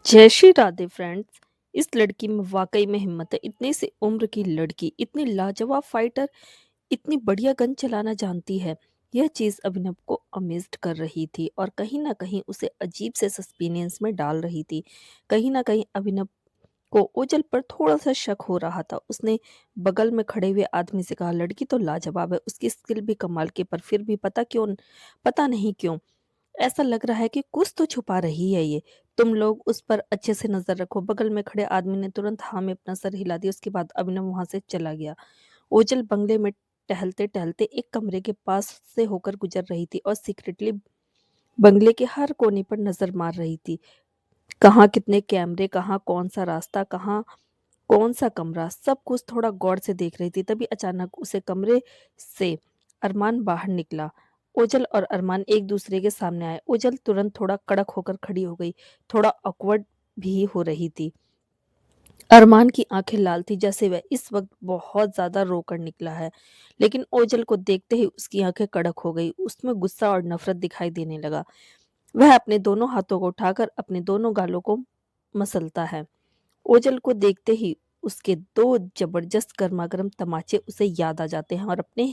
जय श्री राधे फ्रेंड्स। इस लड़की में वाकई में हिम्मत है। इतनी सी उम्र की लड़की इतनी लाजवाब फाइटर, इतनी बढ़िया गन चलाना जानती है। यह चीज अभिनव को अमेज्ड कर रही थी और कहीं ना कहीं उसे अजीब से सस्पेंस में डाल रही थी। कहीं ना कहीं अभिनव को ओजल पर थोड़ा सा शक हो रहा था। उसने बगल में खड़े हुए आदमी से कहा, लड़की तो लाजवाब है, उसकी स्किल भी कमाल की, पर फिर भी पता नहीं क्यों ऐसा लग रहा है कि कुछ तो छुपा रही है ये। तुम लोग उस पर अच्छे से नजर रखो। बगल में खड़े आदमी ने तुरंत हाँ में अपना सर हिला दिया। उसके बाद अभिनव वहां से चला गया। ओजल बंगले में टहलते टहलते एक कमरे के पास से होकर गुजर रही थी और सीक्रेटली बंगले के हर कोने पर नजर मार रही थी। कहाँ कितने कैमरे, कहाँ कौन सा रास्ता, कहाँ कौन सा कमरा, सब कुछ थोड़ा गौर से देख रही थी। तभी अचानक उसे कमरे से अरमान बाहर निकला। ओजल और अरमान एक दूसरे के सामने आए। ओजल तुरंत थोड़ा कड़क होकर खड़ी हो गई, थोड़ा ऑकवर्ड भी हो रही थी। अरमान की आंखें लाल थी, जैसे वह इस वक्त बहुत ज्यादा रोकर निकला है। लेकिन ओजल को देखते ही उसकी आंखें कड़क हो गई। उसमें गुस्सा और नफरत दिखाई देने लगा। वह अपने दोनों हाथों को उठाकर अपने दोनों गालों को मसलता है। ओजल को देखते ही उसके दो जबरदस्त गर्मागर्म तमाचे उसे याद आ जाते हैं और अपने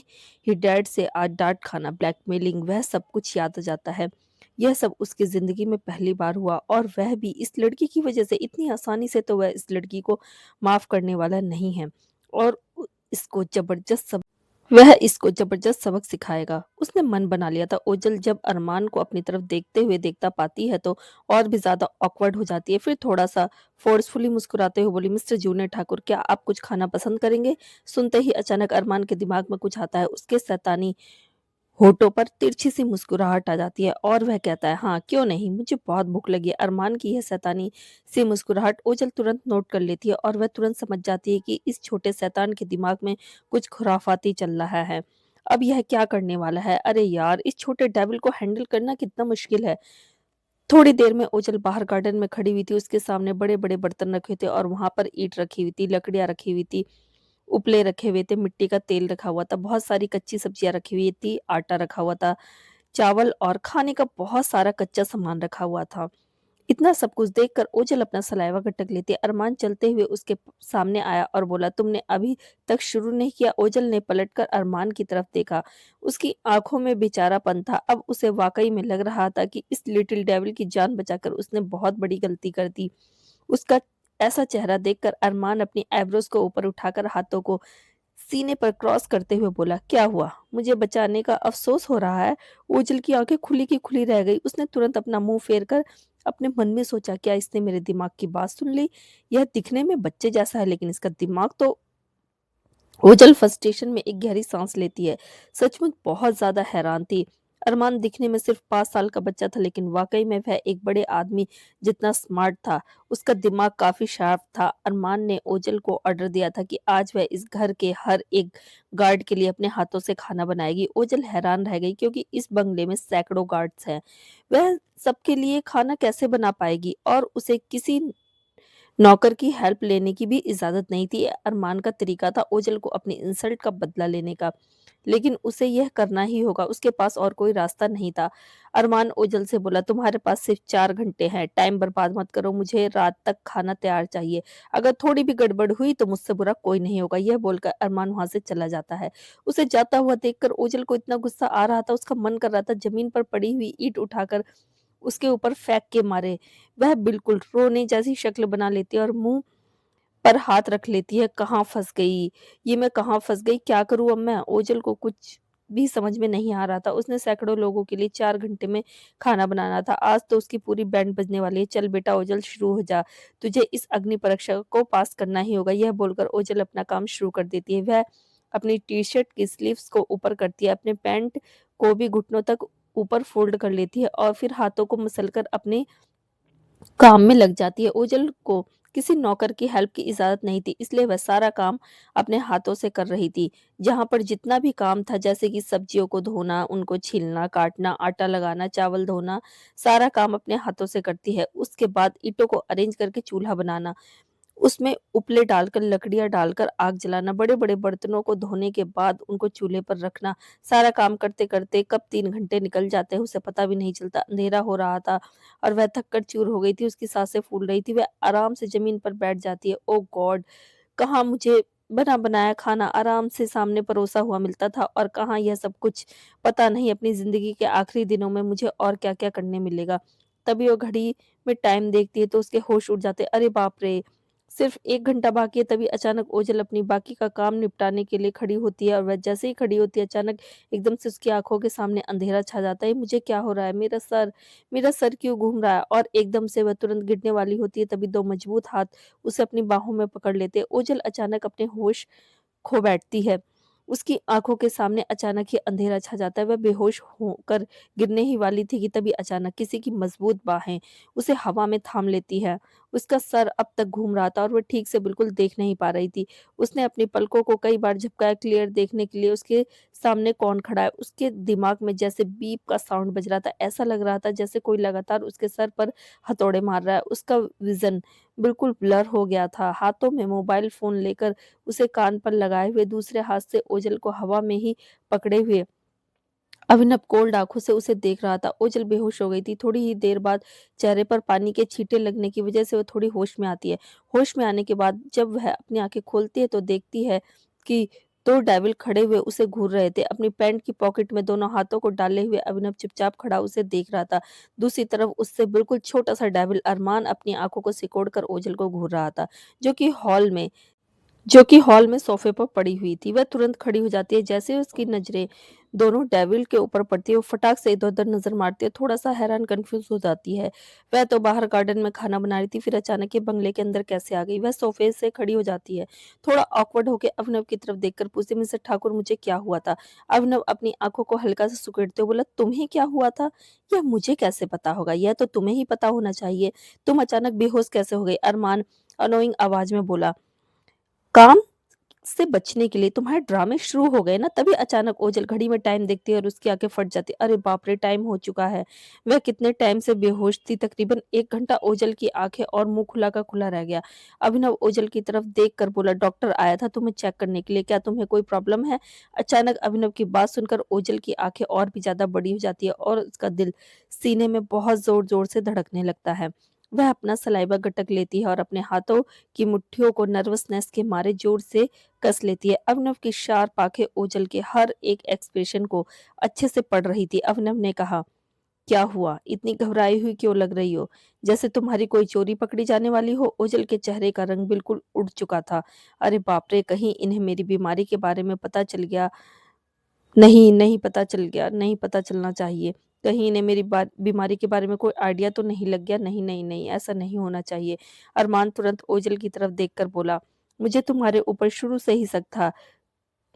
ही डैड से आज डांट खाना, ब्लैकमेलिंग, वह सब कुछ याद आ जाता है। यह सब उसकी जिंदगी में पहली बार हुआ और वह भी इस लड़की की वजह से। इतनी आसानी से तो वह इस लड़की को माफ करने वाला नहीं है और इसको जबरदस्त वह इसको जबरदस्त सबक सिखाएगा। उसने मन बना लिया था। ओजल जब अरमान को अपनी तरफ देखते हुए देखता पाती है तो और भी ज्यादा ऑकवर्ड हो जाती है। फिर थोड़ा सा फोर्सफुली मुस्कुराते हुए बोली, मिस्टर जूनियर ठाकुर, क्या आप कुछ खाना पसंद करेंगे? सुनते ही अचानक अरमान के दिमाग में कुछ आता है। उसके शैतानी होठों पर तिरछी सी मुस्कुराहट आ जाती है और वह कहता है, हाँ क्यों नहीं, मुझे बहुत भूख लगी है। अरमान की यह शैतानी सी मुस्कुराहट ओजल तुरंत नोट कर लेती है और वह तुरंत समझ जाती है कि इस छोटे शैतान के दिमाग में कुछ खुराफाती चल रहा है। अब यह क्या करने वाला है? अरे यार, इस छोटे डेविल को हैंडल करना कितना मुश्किल है। थोड़ी देर में ओजल बाहर गार्डन में खड़ी हुई थी। उसके सामने बड़े बड़े बर्तन रखे थे और वहां पर ईंट रखी हुई थी, लकड़ियां रखी हुई थी, उपले रखे हुए थे, मिट्टी का तेल रखा हुआ था, बहुत सारी कच्ची सब्जियां रखी हुई थी, आटा रखा हुआ था, चावल और खाने का बहुत सारा कच्चा सामान रखा हुआ था। इतना सब कुछ देखकर ओजल अपना सलाइवा गटक लेती है। अरमान चलते हुए उसके सामने आया और बोला, तुमने अभी तक शुरू नहीं किया? ओजल ने पलटकर अरमान की तरफ देखा। उसकी आंखों में बेचारापन था। अब उसे वाकई में लग रहा था कि इस लिटिल डेविल की जान बचाकर उसने बहुत बड़ी गलती कर दी। उसका ऐसा चेहरा देखकर अरमान अपनी आईब्रोज को ऊपर उठाकर हाथों को सीने पर क्रॉस करते हुए बोला, क्या हुआ, मुझे बचाने का अफसोस हो रहा है? ओजल की आंखें खुली की खुली रह गई। उसने तुरंत अपना मुंह फेर कर अपने मन में सोचा, क्या इसने मेरे दिमाग की बात सुन ली? यह दिखने में बच्चे जैसा है लेकिन इसका दिमाग तो। ओजल फ्रस्ट्रेशन में एक गहरी सांस लेती है। सचमुच बहुत ज्यादा हैरान थी। अरमान दिखने में सिर्फ 5 साल का बच्चा था लेकिन वाकई में वह एक बड़े आदमी जितना स्मार्ट था। उसका दिमाग काफी शार्प था। अरमान ने ओजल को ऑर्डर दिया था कि आज वह इस घर के हर एक गार्ड के लिए अपने हाथों से खाना बनाएगी। ओजल हैरान रह गई क्योंकि इस बंगले में सैकड़ों गार्ड्स हैं। वह सबके लिए खाना कैसे बना पाएगी और उसे किसी नौकर की हेल्प लेने की भी इजाजत नहीं थी। अरमान का तरीका था ओजल को अपनी इंसल्ट का बदला लेने का, लेकिन उसे यह करना ही होगा। उसके पास और कोई रास्ता नहीं था। अरमान ओजल से बोला, तुम्हारे पास सिर्फ 4 घंटे हैं, टाइम बर्बाद मत करो, मुझे रात तक खाना तैयार चाहिए। अगर थोड़ी भी गड़बड़ हुई तो मुझसे बुरा कोई नहीं होगा। यह बोलकर अरमान वहां से चला जाता है। उसे जाता हुआ देखकर ओजल को इतना गुस्सा आ रहा था, उसका मन कर रहा था जमीन पर पड़ी हुई ईंट उठाकर उसके ऊपर फेंक के मारे। वह बिल्कुल रोने जैसी शक्ल बना लेती है और मुंह पर हाथ रख लेती है। कहाँ फंस गई, ये मैं कहाँ फंस गई, क्या करूं अब मैं? ओजल को कुछ भी समझ में नहीं आ रहा था। उसने सैकड़ों लोगों के लिए 4 घंटे में खाना बनाना था। आज तो उसकी पूरी बैंड बजने वाली है। चल बेटा ओजल, शुरू हो जा, तुझे इस अग्नि परीक्षा को पास करना ही होगा। यह बोलकर ओजल अपना काम शुरू कर देती है। वह अपनी टी शर्ट की स्लीव्स को ऊपर करती है, अपने पैंट को भी घुटनों तक ऊपर फोल्ड कर लेती है और फिर हाथों को मसलकर अपने काम में लग जाती है। ओजल को किसी नौकर की हेल्प की इजाजत नहीं थी, इसलिए वह सारा काम अपने हाथों से कर रही थी। जहां पर जितना भी काम था, जैसे कि सब्जियों को धोना, उनको छीलना, काटना, आटा लगाना, चावल धोना, सारा काम अपने हाथों से करती है। उसके बाद ईंटों को अरेंज करके चूल्हा बनाना, उसमें उपले डालकर, लकड़ियाँ डालकर आग जलाना, बड़े-बड़े बर्तनों को धोने के बाद उनको चूल्हे पर रखना। सारा काम करते-करते कब 3 घंटे निकल जाते हैं उसे पता भी नहीं चलता। अंधेरा हो रहा था और वह थक कर चूर हो गई थी, उसकी साँसें फूल रही थी, वह आराम से ज़मीन पर बैठ जाती है। ओह गॉड! कहाँ मुझे बना-बनाया खाना आराम से सामने परोसा हुआ मिलता था और कहाँ यह सब कुछ। पता नहीं अपनी ज़िंदगी के आखिरी दिनों में मुझे और क्या-क्या करने मिलेगा। तभी वो घड़ी में टाइम देखती है तो उसके होश उड़ जाते हैं। अरे बाप रे! सिर्फ़ 1 घंटा बाकी है, तभी अचानक ओझल अपनी बाकी का काम निपटाने के लिए खड़ी होती है और वह जैसे ही खड़ी होती है अचानक एकदम से उसकी आँखों के सामने अंधेरा छा जाता है। मुझे क्या हो रहा है? मेरा सर क्यों घूम रहा है? और एकदम से वह तुरंत गिरने वाली होती है, तभी 2 मजबूत हाथ उसे अपनी बाहों में पकड़ लेते हैं। ओझल अचानक अपने होश खो बैठती है। उसकी आँखों के सामने अचानक ही अंधेरा छा जाता है। वह बेहोश होकर गिरने ही वाली थी कि तभी अचानक किसी की मज़बूत बाहें उसे हवा में थाम लेती है। उसका सर अब तक घूम रहा था और वह ठीक से बिल्कुल देख नहीं पा रही थी। उसने अपनी पलकों को कई बार झपकाया क्लियर देखने के लिए उसके सामने कौन खड़ा है। उसके दिमाग में जैसे बीप का साउंड बज रहा था। ऐसा लग रहा था जैसे कोई लगातार उसके सर पर हथौड़े मार रहा है। उसका विज़न बिल्कुल ब्लर हो गया था। हाथों में मोबाइल फ़ोन लेकर उसे कान पर लगाए हुए दूसरे हाथ से ओझल को हवा में ही पकड़े हुए अभिनव कोल्ड आँखों से उसे देख रहा था। ओझल बेहोश हो गई थी। थोड़ी ही देर बाद चेहरे पर पानी के छींटे लगने की वजह से वो थोड़ी होश में आती है। होश में आने के बाद जब वह अपनी आँखें खोलती है तो देखती है कि 2 डेविल खड़े हुए उसे घूर रहे थे। अपनी पैंट की पॉकेट में दोनों हाथों को डाले हुए अभिनव चुपचाप खड़ा उसे देख रहा था। दूसरी तरफ उससे बिल्कुल छोटा-सा डेविल अरमान अपनी आँखों को सिकोड़ कर ओझल को घूर रहा था, जो कि हॉल में सोफे पर पड़ी हुई थी। वह तुरंत खड़ी हो जाती है। जैसे ही उसकी नज़रें दोनों डेविल के ऊपर पड़ती है, वो फटाक से इधर-उधर नज़र मारती है, थोड़ा-सा हैरान कन्फ्यूज़ हो जाती है। वह तो बाहर गार्डन में खाना बना रही थी, फिर अचानक ये बंगले के अंदर कैसे आ गई? वह सोफे से खड़ी हो जाती है। थोड़ा ऑकवर्ड होके अभिनव की तरफ देखकर पूछती, मिस्टर ठाकुर मुझे क्या हुआ था? अभिनव अपनी आँखों को हल्का सा सुकुड़ते हुए बोला, तुम्हें क्या हुआ था? यह मुझे कैसे पता होगा? यह तो तुम्हें ही पता होना चाहिए। तुम अचानक बेहोश कैसे हो गई? अरमान अनोइंग आवाज़ में बोला। काम से बचने के लिए तुम्हारे ड्रामे शुरू हो गए ना, तभी अचानक ओझल घड़ी में टाइम देखती है और उसकी आंखें फट जाती है। अरे बाप रे! टाइम हो चुका है। वह कितने टाइम से बेहोश थी, तकरीबन 1 घंटा। ओझल की आंखें और मुंह खुला का खुला रह गया। अभिनव ओझल की तरफ देख कर बोला, डॉक्टर आया था तुम्हें चेक करने के लिए, क्या तुम्हें कोई प्रॉब्लम है? अचानक अभिनव की बात सुनकर ओझल की आंखें और भी ज्यादा बड़ी हो जाती है और उसका दिल सीने में बहुत जोर जोर से धड़कने लगता है। वह अपना सलाइवा गटक लेती है और अपने हाथों की मुट्ठियों को नर्वसनेस के मारे जोर से कस लेती है। अभिनव की शार्प आंखें ओझल के हर एक एक्सप्रेशन को अच्छे से पढ़ रही थी। अभिनव ने कहा, क्या हुआ? इतनी घबराई हुई क्यों लग रही हो? जैसे तुम्हारी कोई चोरी पकड़ी जाने वाली हो। ओझल के चेहरे का रंग बिल्कुल उड़ चुका था। अरे बाप रे! कहीं इन्हें मेरी बीमारी के बारे में पता चल गया। नहीं, नहीं पता चल गया, नहीं पता चलना चाहिए। कहीं इन्हें मेरी बीमारी के बारे में कोई आइडिया तो नहीं लग गया? नहीं, नहीं, नहीं, ऐसा नहीं होना चाहिए। अरमान तुरंत ओझल की तरफ देखकर बोला, मुझे तुम्हारे ऊपर शुरू से ही शक था।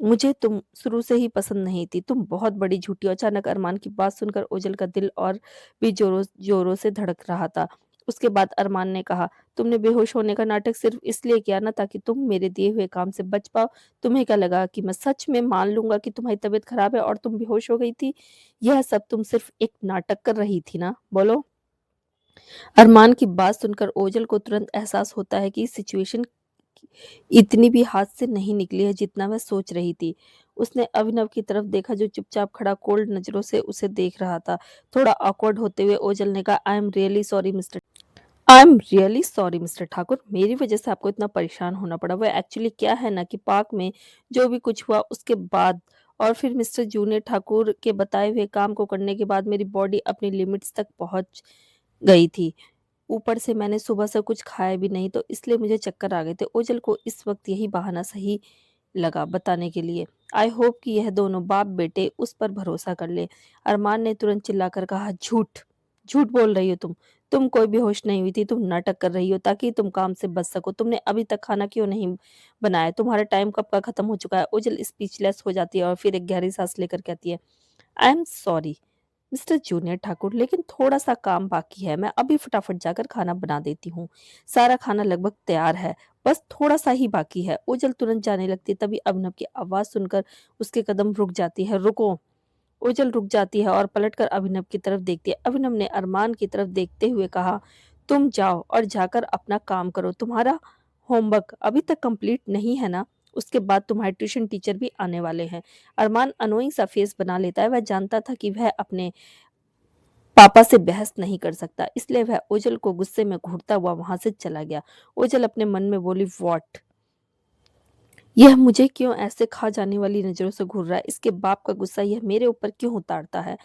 मुझे तुम शुरू से ही पसंद नहीं थी। तुम बहुत बड़ी झूठी हो। अचानक अरमान की बात सुनकर ओझल का दिल और भी जोरों से धड़क रहा था। उसके बाद अरमान ने कहा, तुमने बेहोश होने का नाटक सिर्फ इसलिए किया ना ताकि तुम मेरे दिए हुए काम से बच पाओ। तुम्हें क्या लगा कि मैं सच में मान लूँगा कि तुम्हारी तबीयत खराब है और तुम बेहोश हो गई थी? यह सब तुम सिर्फ एक नाटक कर रही थी ना? बोलो। अरमान की बात सुनकर ओझल को तुरंत एहसास होता है कि सिचुएशन इतनी भी हाथ से नहीं निकली है जितना वह सोच रही थी। उसने अभिनव की तरफ देखा जो चुपचाप खड़ा कोल्ड नजरों से उसे देख रहा था। थोड़ा ऑकवर्ड होते हुए ओझल ने कहा, I am really sorry mister Thakur, मेरी वजह से आपको इतना परेशान होना पड़ा। वह एक्चुअली क्या है ना कि पार्क में जो भी कुछ हुआ उसके बाद और फिर मिस्टर जूनियर ठाकुर के बताए हुए काम को करने के बाद मेरी बॉडी अपनी लिमिट्स तक पहुंच गई थी। ऊपर से मैंने सुबह से कुछ खाया भी नहीं तो इसलिए मुझे चक्कर आ गए थे। ओझल को इस वक्त यही बहाना सही लगा बताने के लिए। आई होप कि यह दोनों बाप बेटे उस पर भरोसा कर ले। अरमान ने तुरंत चिल्लाकर कहा, झूठ झूठ बोल रही हो तुम कोई बेहोश नहीं हुई थी। तुम नाटक कर रही हो ताकि तुम काम से बच सको। तुमने अभी तक खाना क्यों नहीं बनाया? तुम्हारा टाइम कब का खत्म हो चुका है? ओझल स्पीचलेस हो जाती है और फिर एक गहरी सांस लेकर कहती है, I am sorry mister junior Thakur, लेकिन थोड़ा सा काम बाकी है। मैं अभी फटाफट जाकर खाना बना देती हूँ। सारा खाना लगभग तैयार है, बस थोड़ा सा ही बाकी है। ओझल तुरंत जाने लगती है, तभी अभिनव की आवाज सुनकर उसके कदम रुक जाती है। रुको। ओझल रुक जाती है और पलटकर अभिनव की तरफ देखती है। अभिनव ने अरमान की तरफ देखते हुए कहा, तुम जाओ और जाकर अपना काम करो। तुम्हारा होमवर्क अभी तक कंप्लीट नहीं है ना? उसके बाद तुम्हारे ट्यूशन टीचर भी आने वाले हैं। अरमान अनोइंग सा फेस बना लेता है। वह जानता था कि वह अपने पापा से बहस नहीं कर सकता, इसलिए वह ओझल को गुस्से में घूरता हुआ वहां से चला गया। ओझल अपने मन में बोली, व्हाट, यह मुझे क्यों ऐसे खा जाने वाली नजरों से घूर रहा है? इसके बाप का गुस्सा यह मेरे ऊपर क्यों उतारता है?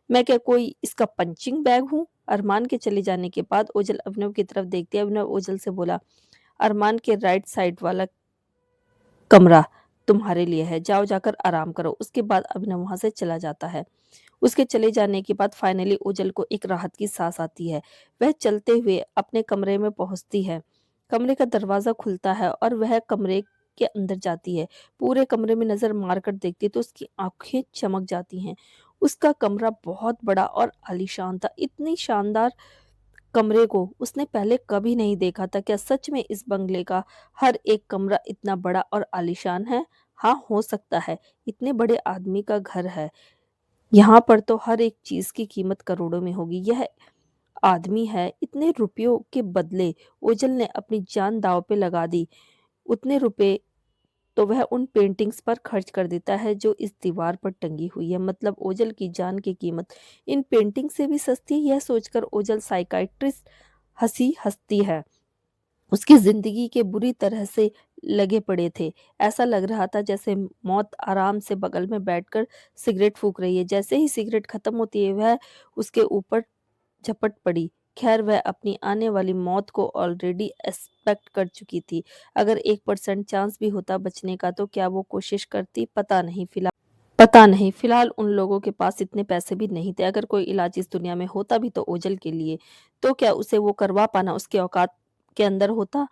मैं क्या कोई इसका पंचिंग बैग हूँ? अरमान के चले जाने के बाद ओझल अभिनव की तरफ देखती है। अभिनव ओझल से बोला, अरमान के राइट साइड वाला कमरा तुम्हारे लिए है, जाओ जाकर आराम करो। उसके बाद अभिनव वहां से चला जाता है। उसके चले जाने के बाद फाइनली ओझल को एक राहत की सांस आती है। वह चलते हुए अपने कमरे में पहुंचती है। कमरे का दरवाजा खुलता है और वह कमरे के अंदर जाती है। पूरे कमरे में नजर मारकर देखती है तो उसकी आंखें चमक जाती हैं। उसका कमरा बहुत बड़ा और आलीशान था। इतनी शानदार कमरे को उसने पहले कभी नहीं देखा था। क्या सच में इस बंगले का हर एक कमरा इतना बड़ा और आलीशान है? हाँ, हो सकता है। इतने बड़े आदमी का घर है, यहाँ पर तो हर एक चीज की कीमत करोड़ों में होगी। यह आदमी है, इतने रुपयों के बदले ओझल ने अपनी जान दांव पे लगा दी। उतने रुपए तो वह उन पेंटिंग्स पर खर्च कर देता है जो इस दीवार पर टंगी हुई है। मतलब ओझल की जान की कीमत इन पेंटिंग से भी सस्ती है। यह सोचकर ओझल साइकाइट्रिस्ट हंसी हंसती है। उसकी जिंदगी के बुरी तरह से लगे पड़े थे। ऐसा लग रहा था जैसे मौत आराम से बगल में बैठकर सिगरेट फूंक रही है। जैसे ही सिगरेट खत्म होती है वह उसके ऊपर झपट पड़ी। खैर, वह अपनी आने वाली मौत को ऑलरेडी एक्सपेक्ट कर चुकी थी। अगर 1% चांस भी होता बचने का तो क्या वो कोशिश करती? पता नहीं। फिलहाल उन लोगों के पास इतने पैसे भी नहीं थे। अगर कोई इलाज इस दुनिया में होता भी तो ओझल के लिए, तो क्या उसे वो करवा पाना उसके औकात के अंदर होता?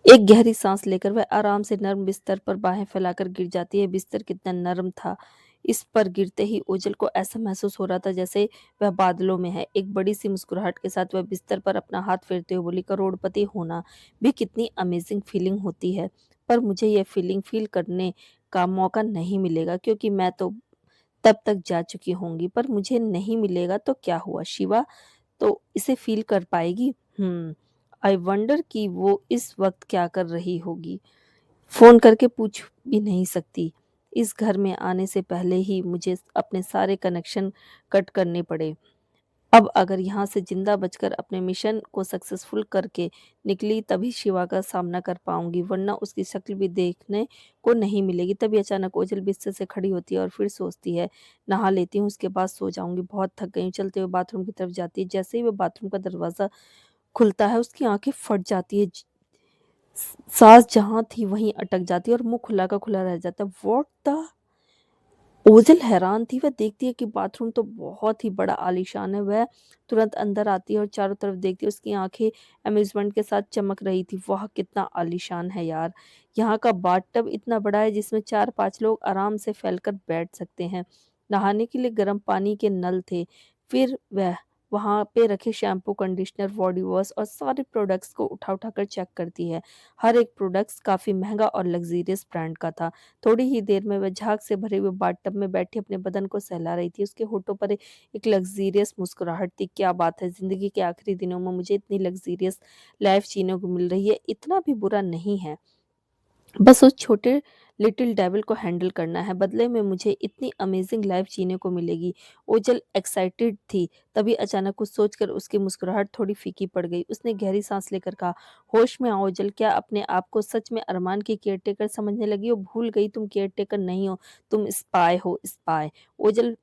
एक गहरी सांस लेकर वह आराम से नर्म बिस्तर पर बाहें फैलाकर गिर जाती है। बिस्तर कितना नर्म था! इस पर गिरते ही ओझल को ऐसा महसूस हो रहा था जैसे वह बादलों में है। एक बड़ी सी मुस्कुराहट के साथ वह बिस्तर पर अपना हाथ फेरते हुए बोली, करोड़पति होना भी कितनी अमेजिंग फीलिंग होती है, पर मुझे यह फीलिंग फील करने का मौका नहीं मिलेगा क्योंकि मैं तो तब तक जा चुकी होंगी। पर मुझे नहीं मिलेगा तो क्या हुआ, शिवा तो इसे फील कर पाएगी। आई वंडर कि वो इस वक्त क्या कर रही होगी। फोन करके पूछ भी नहीं सकती। इस घर में आने से पहले ही मुझे अपने सारे कनेक्शन कट करने पड़े। अब अगर यहाँ से जिंदा बचकर अपने मिशन को सक्सेसफुल करके निकली तभी शिवा का सामना कर पाऊंगी, वरना उसकी शक्ल भी देखने को नहीं मिलेगी। तभी अचानक ओझल बिस्तर से खड़ी होती है और फिर सोचती है, नहा लेती हूँ, उसके बाद सो जाऊंगी, बहुत थक गई हूँ। चलते हुए बाथरूम की तरफ जाती है। जैसे ही वो बाथरूम का दरवाजा खुलता है उसकी आंखें फट जाती है। सांस जहां थी वहीं अटक जाती है और मुंह खुला का खुला रह जाता है। व्हाट द, ओझल हैरान थी। वह देखती है कि बाथरूम तो बहुत ही बड़ा आलीशान है। वह तुरंत अंदर आती है और चारों तरफ देखती है। उसकी आंखें अम्यूजमेंट के साथ चमक रही थी। वाह, कितना आलीशान है यार! यहाँ का बाथटब इतना बड़ा है जिसमें 4-5 लोग आराम से फैलकर बैठ सकते हैं। नहाने के लिए गर्म पानी के नल थे। फिर वह वहां पे रखे शैम्पू, कंडीशनर, बॉडी वॉश और सारे प्रोडक्ट्स को उठा उठा कर चेक करती है। हर एक प्रोडक्ट्स काफी महंगा और लग्जरियस ब्रांड का था। थोड़ी ही देर में वह झाग से भरे हुए बाथटब में बैठी अपने बदन को सहला रही थी। उसके होठों पर एक लग्जरियस मुस्कुराहट थी। क्या बात है, जिंदगी के आखिरी दिनों में मुझे इतनी लग्जरियस लाइफ जीने को मिल रही है, इतना भी बुरा नहीं है। बस उस छोटे लिटिल डेविल को हैंडल करना है, बदले में मुझे इतनी अमेजिंग लाइफ जीने को मिलेगी। ओजल एक्साइटेड थी। तभी अचानक कुछ सोचकर उसकी मुस्कुराहट थोड़ी फीकी पड़ गई। उसने गहरी सांस लेकर कहा, होश में आओ ओजल, क्या अपने आप को सच में अरमान की केयरटेकर समझने लगी हो? भूल गई तुम केयरटेकर नहीं हो, तुम स्पाई हो, स्पाई। ओजल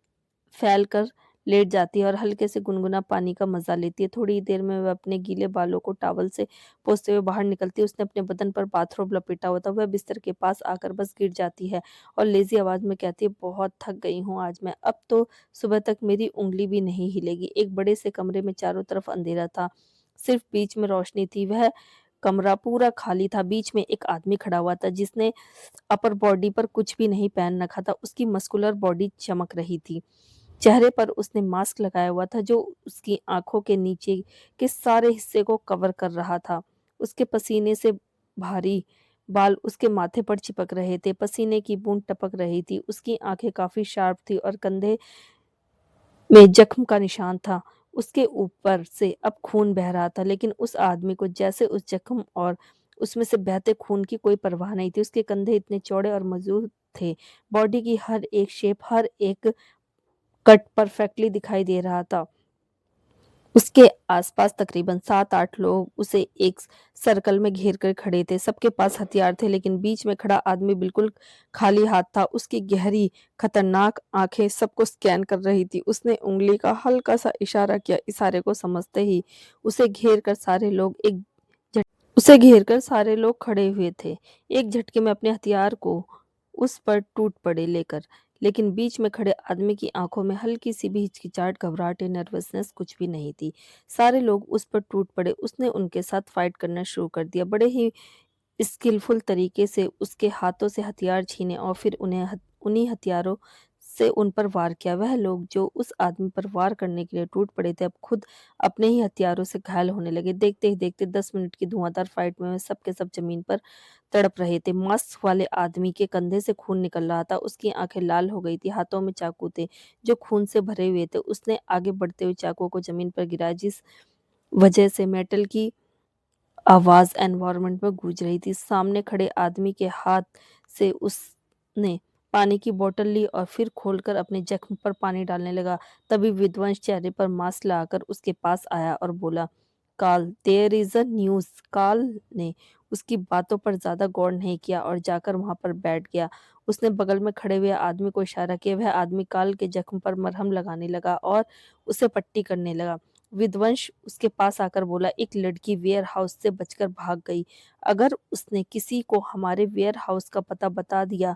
फैल कर लेट जाती है और हल्के से गुनगुना पानी का मजा लेती है। थोड़ी ही देर में वह अपने गीले बालों को टॉवल से पोंछते हुए बाहर निकलती है। उसने अपने बदन पर बाथरोब लपेटा हुआ था। वह बिस्तर के पास आकर बस गिर जाती है और लेजी आवाज में कहती है, बहुत थक गई हूँ आज मैं, अब तो सुबह तक मेरी उंगली भी नहीं हिलेगी। एक बड़े से कमरे में चारों तरफ अंधेरा था, सिर्फ बीच में रोशनी थी। वह कमरा पूरा खाली था। बीच में एक आदमी खड़ा हुआ था जिसने अपर बॉडी पर कुछ भी नहीं पहन रखा था। उसकी मस्कुलर बॉडी चमक रही थी। चेहरे पर उसने मास्क लगाया हुआ था जो उसकी आंखों के नीचे के सारे हिस्से को कवर कर रहा था। उसके पसीने से भारी बाल उसके माथे पर चिपक रहे थे। पसीने की बूंद टपक रही थी। उसकी आंखें काफी शार्प थी और कंधे में जख्म का निशान था। उसके ऊपर से अब खून बह रहा था, लेकिन उस आदमी को जैसे उस जख्म और उसमें से बहते खून की कोई परवाह नहीं थी। उसके कंधे इतने चौड़े और मजबूत थे। बॉडी की हर एक शेप, हर एक कट परफेक्टली दिखाई दे रहा था। उसके आसपास तकरीबन 7-8 लोग उसे एक सर्कल में घेर कर खड़े थे। सबके पास हथियार थे, लेकिन बीच में खड़ा आदमी बिल्कुल खाली हाथ था। उसकी गहरी, खतरनाक आंखें सबको स्कैन कर रही थी। उसने उँगली का हल्का-सा इशारा किया। इशारे को समझते ही उसे घेर कर सारे लोग एक झट उसे घेर कर सारे लोग खड़े हुए थे। एक झटके में अपने हथियार को उस पर टूट पड़े लेकर। लेकिन बीच में खड़े आदमी की आंखों में हल्की सी भी हिचकिचाहट, घबराहट या नर्वसनेस कुछ भी नहीं थी। सारे लोग उस पर टूट पड़े। उसने उनके साथ फाइट करना शुरू कर दिया। बड़े ही स्किलफुल तरीके से उसके हाथों से हथियार छीने और फिर उन्हीं हथियारों से उन पर वार किया। वह लोग जो उस आदमी पर वार करने के लिए टूट पड़े थे, अब खुद अपने ही हथियारों से घायल होने लगे। देखते ही देखते 10 मिनट की धुआंधार फाइट में वे सब के सब जमीन पर तड़प रहे थे। मास्क वाले आदमी के कंधे से खून निकल रहा था। उसकी आंखें लाल हो गई थी। हाथों में चाकू थे जो खून से भरे हुए थे। उसने आगे बढ़ते हुए चाकू को जमीन पर गिराया, जिस वजह से मेटल की आवाज एनवायरनमेंट में गूंज रही थी। सामने खड़े आदमी के हाथ से उसने पानी की बोतल ली और फिर खोलकर अपने जख्म पर पानी डालने लगा। तभी विध्वंस चेहरे पर मास्क लगाकर उसके पास आया और बोला, "Carl, there is a news." Carl ने उसकी बातों पर ज्यादा गौर नहीं किया और जाकर वहां पर बैठ गया। उसने बगल में खड़े हुए आदमी को इशारा किया। वह आदमी कार्ल के जख्म पर मरहम लगाने लगा और उसे पट्टी करने लगा। विध्वंस उसके पास आकर बोला, "एक लड़की वेयर हाउस से बचकर भाग गई। अगर उसने किसी को हमारे वेयर हाउस का पता बता दिया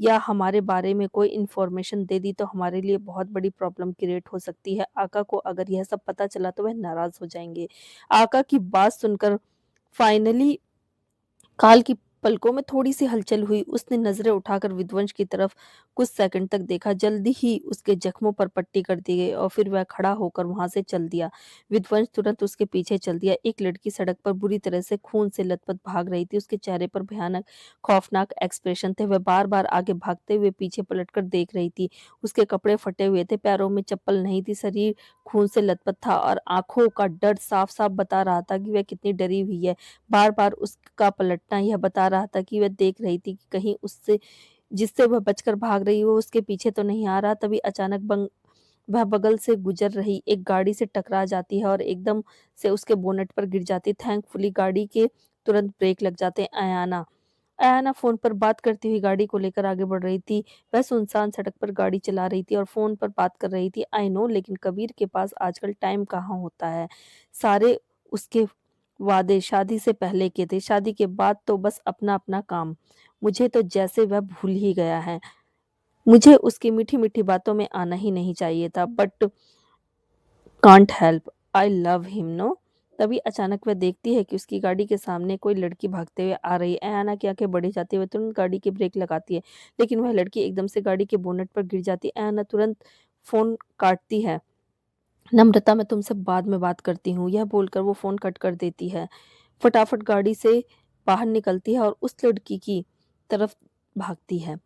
या हमारे बारे में कोई इन्फॉर्मेशन दे दी तो हमारे लिए बहुत बड़ी प्रॉब्लम क्रिएट हो सकती है। आका को अगर यह सब पता चला तो वह नाराज हो जाएंगे।" आका की बात सुनकर फाइनली काल की पलकों में थोड़ी-सी हलचल हुई। उसने नज़रें उठाकर विध्वंस की तरफ कुछ सेकंड तक देखा। जल्दी ही उसके जख्मों पर पट्टी कर दी गई और फिर वह खड़ा होकर वहां से चल दिया। विध्वंस तुरंत उसके पीछे चल दिया। एक लड़की सड़क पर बुरी तरह से खून से लथपथ भाग रही थी। उसके चेहरे पर भयानक, खौफनाक एक्सप्रेशन थे। वह बार-बार आगे भागते हुए पीछे पलटकर देख रही थी। उसके कपड़े फटे हुए थे, पैरों में चप्पल नहीं थी, शरीर खून से लथपथ था और आंखों का डर साफ-साफ बता रहा था कि वह कितनी डरी हुई है। बार-बार उसका पलटना यह बता रहा था कि वह देख रही थी कि कहीं उससे जिससे वह बचकर भाग रही है वो उसके पीछे तो नहीं आ रहा। तभी अचानक वह बगल से गुजर रही एक गाड़ी से टकरा जाती है और एकदम से उसके बोनेट पर गिर जाती। थैंकफुली गाड़ी के तुरंत ब्रेक लग जाते। अयाना अयाना फ़ोन पर बात करती हुई गाड़ी को लेकर आगे बढ़ रही थी। वह सुनसान सड़क पर गाड़ी चला रही थी और फ़ोन पर बात कर रही थी। आई नो, लेकिन कबीर के पास आजकल टाइम कहाँ होता है। सारे उसके वादे शादी से पहले के थे, शादी के बाद तो बस अपना-अपना काम। मुझे तो जैसे वह भूल ही गया है। मुझे उसकी मीठी-मीठी बातों में आना ही नहीं चाहिए था, but can't help, I love him no. तभी अचानक वह देखती है कि उसकी गाड़ी के सामने कोई लड़की भागते हुए आ रही है। अयाना की आंखें बढ़ी जाती है। वह तुरंत गाड़ी की ब्रेक लगाती है, लेकिन वह लड़की एकदम से गाड़ी के बोनेट पर गिर जाती है। अयाना तुरंत फ़ोन काटती है। "नम्रता, मैं तुमसे बाद में बात करती हूँ," यह बोलकर वो फ़ोन कट कर देती है। फटाफट गाड़ी से बाहर निकलती है और उस लड़की की तरफ भागती है।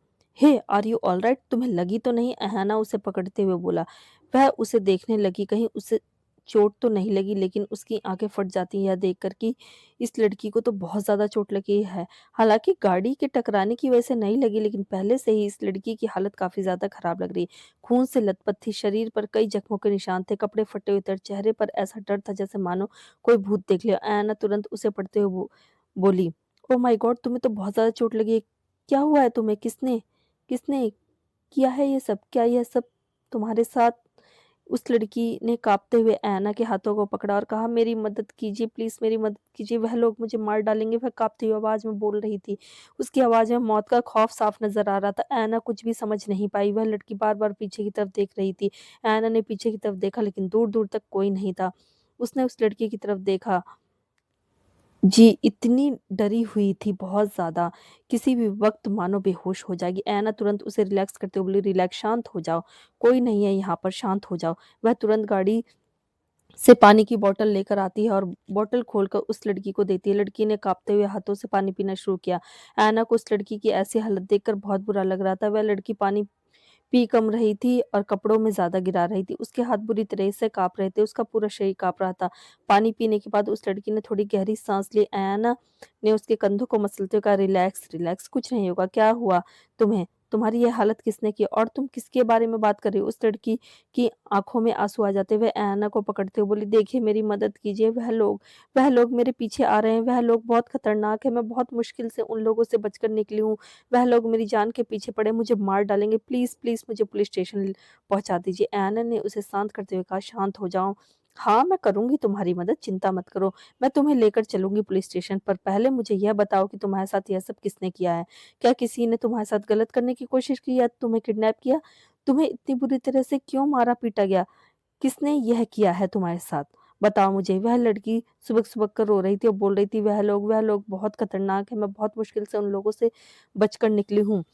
"हे, आर यू ऑलराइट? तुम्हें लगी तो नहीं?" अहाना उसे पकड़ते हुए बोला। वह उसे देखने लगी, कहीं उसे चोट तो नहीं लगी, लेकिन उसकी आंखें फट जाती हैं यह देखकर कि इस लड़की को तो बहुत ज़्यादा चोट लगी है। हालांकि गाड़ी के टकराने की वजह से नहीं लगी, लेकिन पहले से ही इस लड़की की हालत काफ़ी ज़्यादा खराब लग रही। खून से लथपथ थी, शरीर पर कई जख्मों के निशान थे, कपड़े फटे हुए थे, चेहरे पर ऐसा डर था जैसे मानो कोई भूत देख लिया। अयाना तुरंत उसे पढ़ते हुए बोली, "ओह माय गॉड, तुम्हें तो बहुत ज़्यादा चोट लगी है। क्या हुआ है तुम्हें? किसने किसने किया है ये सब? क्या यह सब तुम्हारे साथ?" उस लड़की ने काँपते हुए अयाना के हाथों को पकड़ा और कहा, "मेरी मदद कीजिए, प्लीज़ मेरी मदद कीजिए, वह लोग मुझे मार डालेंगे।" वह काँपती हुई आवाज़ में बोल रही थी। उसकी आवाज़ में मौत का खौफ साफ नज़र आ रहा था। अयाना कुछ भी समझ नहीं पाई। वह लड़की बार-बार पीछे की तरफ देख रही थी। अयाना ने पीछे की तरफ देखा, लेकिन दूर-दूर तक कोई नहीं था। उसने उस लड़की की तरफ देखा जी, इतनी डरी हुई थी बहुत ज़्यादा, किसी भी वक़्त मानो बेहोश हो जाएगी। ऐना तुरंत उसे रिलैक्स करते हुए बोली, "रिलैक्स, शांत हो जाओ, कोई नहीं है यहाँ पर, शांत हो जाओ।" वह तुरंत गाड़ी से पानी की बॉटल लेकर आती है और बॉटल खोलकर उस लड़की को देती है। लड़की ने काँपते हुए हाथों से पानी पीना शुरू किया। ऐना को उस लड़की की ऐसी हालत देखकर बहुत बुरा लग रहा था। वह लड़की पानी पी कम रही थी और कपड़ों में ज़्यादा गिरा रही थी। उसके हाथ बुरी तरह से काँप रहे थे, उसका पूरा शरीर काँप रहा था। पानी पीने के बाद उस लड़की ने थोड़ी गहरी साँस ली। अयाना ने उसके कंधों को मसलते हुए कहा, "रिलैक्स, रिलैक्स, कुछ नहीं होगा। क्या हुआ तुम्हें? तुम्हारी ये हालत किसने की और तुम किसके बारे में बात कर रही हो?" उस लड़की की आँखों में आँसू आ जाते हुए अयाना को पकड़ते हुए बोली, "देखिए, मेरी मदद कीजिए। वह लोग मेरे पीछे आ रहे हैं। वह लोग बहुत खतरनाक हैं। मैं बहुत मुश्किल से उन लोगों से बचकर निकली हूँ। वह लोग मेरी जान के पीछे पड़े, मुझे मार डालेंगे। प्लीज़, प्लीज़ मुझे पुलिस स्टेशन पहुँचा दीजिए।" अयाना ने उसे शांत करते हुए कहा, "शांत हो जाओ। हाँ, मैं करूँगी तुम्हारी मदद, चिंता मत करो। मैं तुम्हें लेकर चलूँगी पुलिस स्टेशन पर। पहले मुझे यह बताओ कि तुम्हारे साथ यह सब किसने किया है? क्या किसी ने तुम्हारे साथ गलत करने की कोशिश की या तुम्हें किडनैप किया? तुम्हें इतनी बुरी तरह से क्यों मारा-पीटा गया? किसने यह किया है तुम्हारे साथ? बताओ मुझे।" वह लड़की सुबक-सुबक कर रो रही थी और बोल रही थी, "वह लोग बहुत खतरनाक हैं। मैं बहुत मुश्किल से उन लोगों से बचकर निकली हूँ।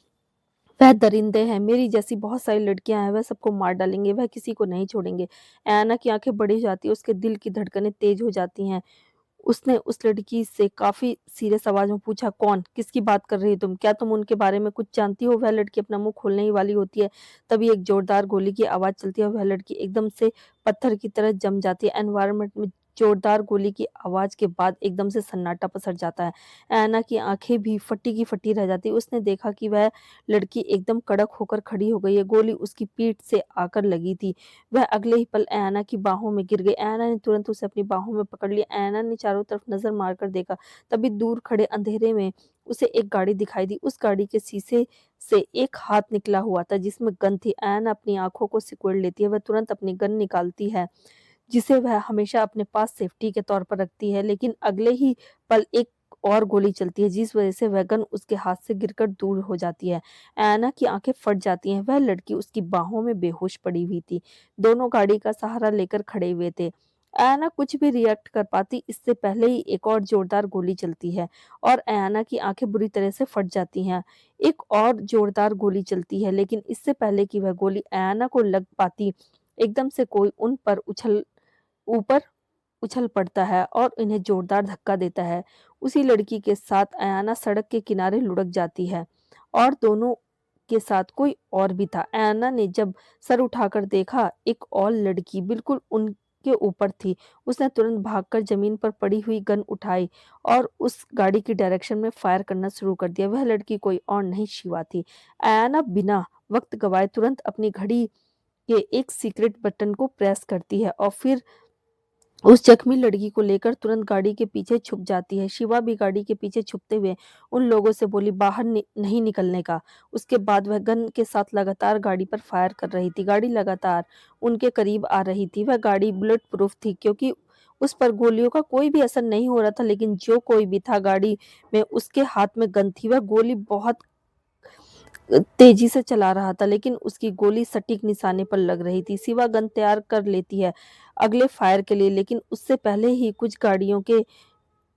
वह दरिंदे हैं, मेरी जैसी बहुत सारी लड़कियाँ हैं, वह सबको मार डालेंगे, वह किसी को नहीं छोड़ेंगे।" ऐना की आँखें बड़ी हो जाती हैं, उसके दिल की धड़कनें तेज़ हो जाती हैं। उसने उस लड़की से काफ़ी सीरियस आवाज़ में पूछा, "कौन? किसकी बात कर रही हो तुम? क्या तुम उनके बारे में कुछ जानती हो?" वह लड़की अपना मुँह खोलने ही वाली होती है, तभी एक ज़ोरदार गोली की आवाज़ चलती है और वह लड़की एकदम से पत्थर की तरह जम जाती है। एनवायरनमेंट में ज़ोरदार गोली की आवाज़ के बाद एकदम से सन्नाटा पसर जाता है। ऐना की आँखें भी फटी की फटी रह जाती हैं। उसने देखा कि वह लड़की एकदम कड़क होकर खड़ी हो गई है, गोली उसकी पीठ से आकर लगी थी। वह अगले ही पल ऐना की बाहों में गिर गई। ऐना ने तुरंत उसे अपनी बाहों में पकड़ लिया। ऐना ने चारों तरफ नज़र मारकर देखा, तभी दूर खड़े अंधेरे में उसे एक गाड़ी दिखाई दी। उस गाड़ी के शीशे से एक हाथ निकला हुआ था जिसमें गन थी। ऐना अपनी आँखों को सिकुड़ लेती है। वह तुरंत अपनी गन निकालती है, जिसे वह हमेशा अपने पास सेफ्टी के तौर पर रखती है। लेकिन अगले ही पल एक और गोली चलती है, जिस वजह से वह गन उसके हाथ से गिरकर दूर हो जाती है। ऐना की आँखें फट जाती हैं। वह लड़की उसकी बाहों में बेहोश पड़ी हुई थी। दोनों गाड़ी का सहारा लेकर खड़े हुए थे। ऐना कुछ भी रिएक्ट कर पाती इससे पहले ही एक और जोरदार गोली चलती है और ऐना की आँखें बुरी तरह से फट जाती हैं। एक और जोरदार गोली चलती है, लेकिन इससे पहले कि वह गोली ऐना को लग पाती, एकदम से कोई उन पर ऊपर उछल पड़ता है और इन्हें जोरदार धक्का देता है। उसी लड़की के साथ अयाना सड़क के किनारे लुढ़क जाती है और दोनों के साथ कोई और भी था। अयाना ने जब सर उठाकर देखा, एक और लड़की बिल्कुल उनके ऊपर थी। उसने तुरंत भागकर ज़मीन पर पड़ी हुई गन उठाई और उस गाड़ी की डायरेक्शन में फायर करना शुरू कर दिया। वह लड़की कोई और नहीं, शिवा थी। अयाना बिना वक़्त गँवाए तुरंत अपनी घड़ी के एक सीक्रेट बटन को प्रेस करती है और फिर उस जख्मी लड़की को लेकर तुरंत गाड़ी के पीछे छुप जाती है। शिवा भी गाड़ी के पीछे छुपते हुए उन लोगों से बोली, बाहर नहीं निकलने का। उसके बाद वह गन के साथ लगातार गाड़ी पर फायर कर रही थी। गाड़ी लगातार उनके करीब आ रही थी। वह गाड़ी बुलेट प्रूफ थी क्योंकि उस पर गोलियों का कोई भी असर नहीं हो रहा था, लेकिन जो कोई भी था गाड़ी में, उसके हाथ में गन थी। वह गोली बहुत तेजी से चला रहा था, लेकिन उसकी गोली सटीक निशाने पर लग रही थी। शिवा गन तैयार कर लेती है अगले फायर के लिए, लेकिन उससे पहले ही कुछ गाड़ियों के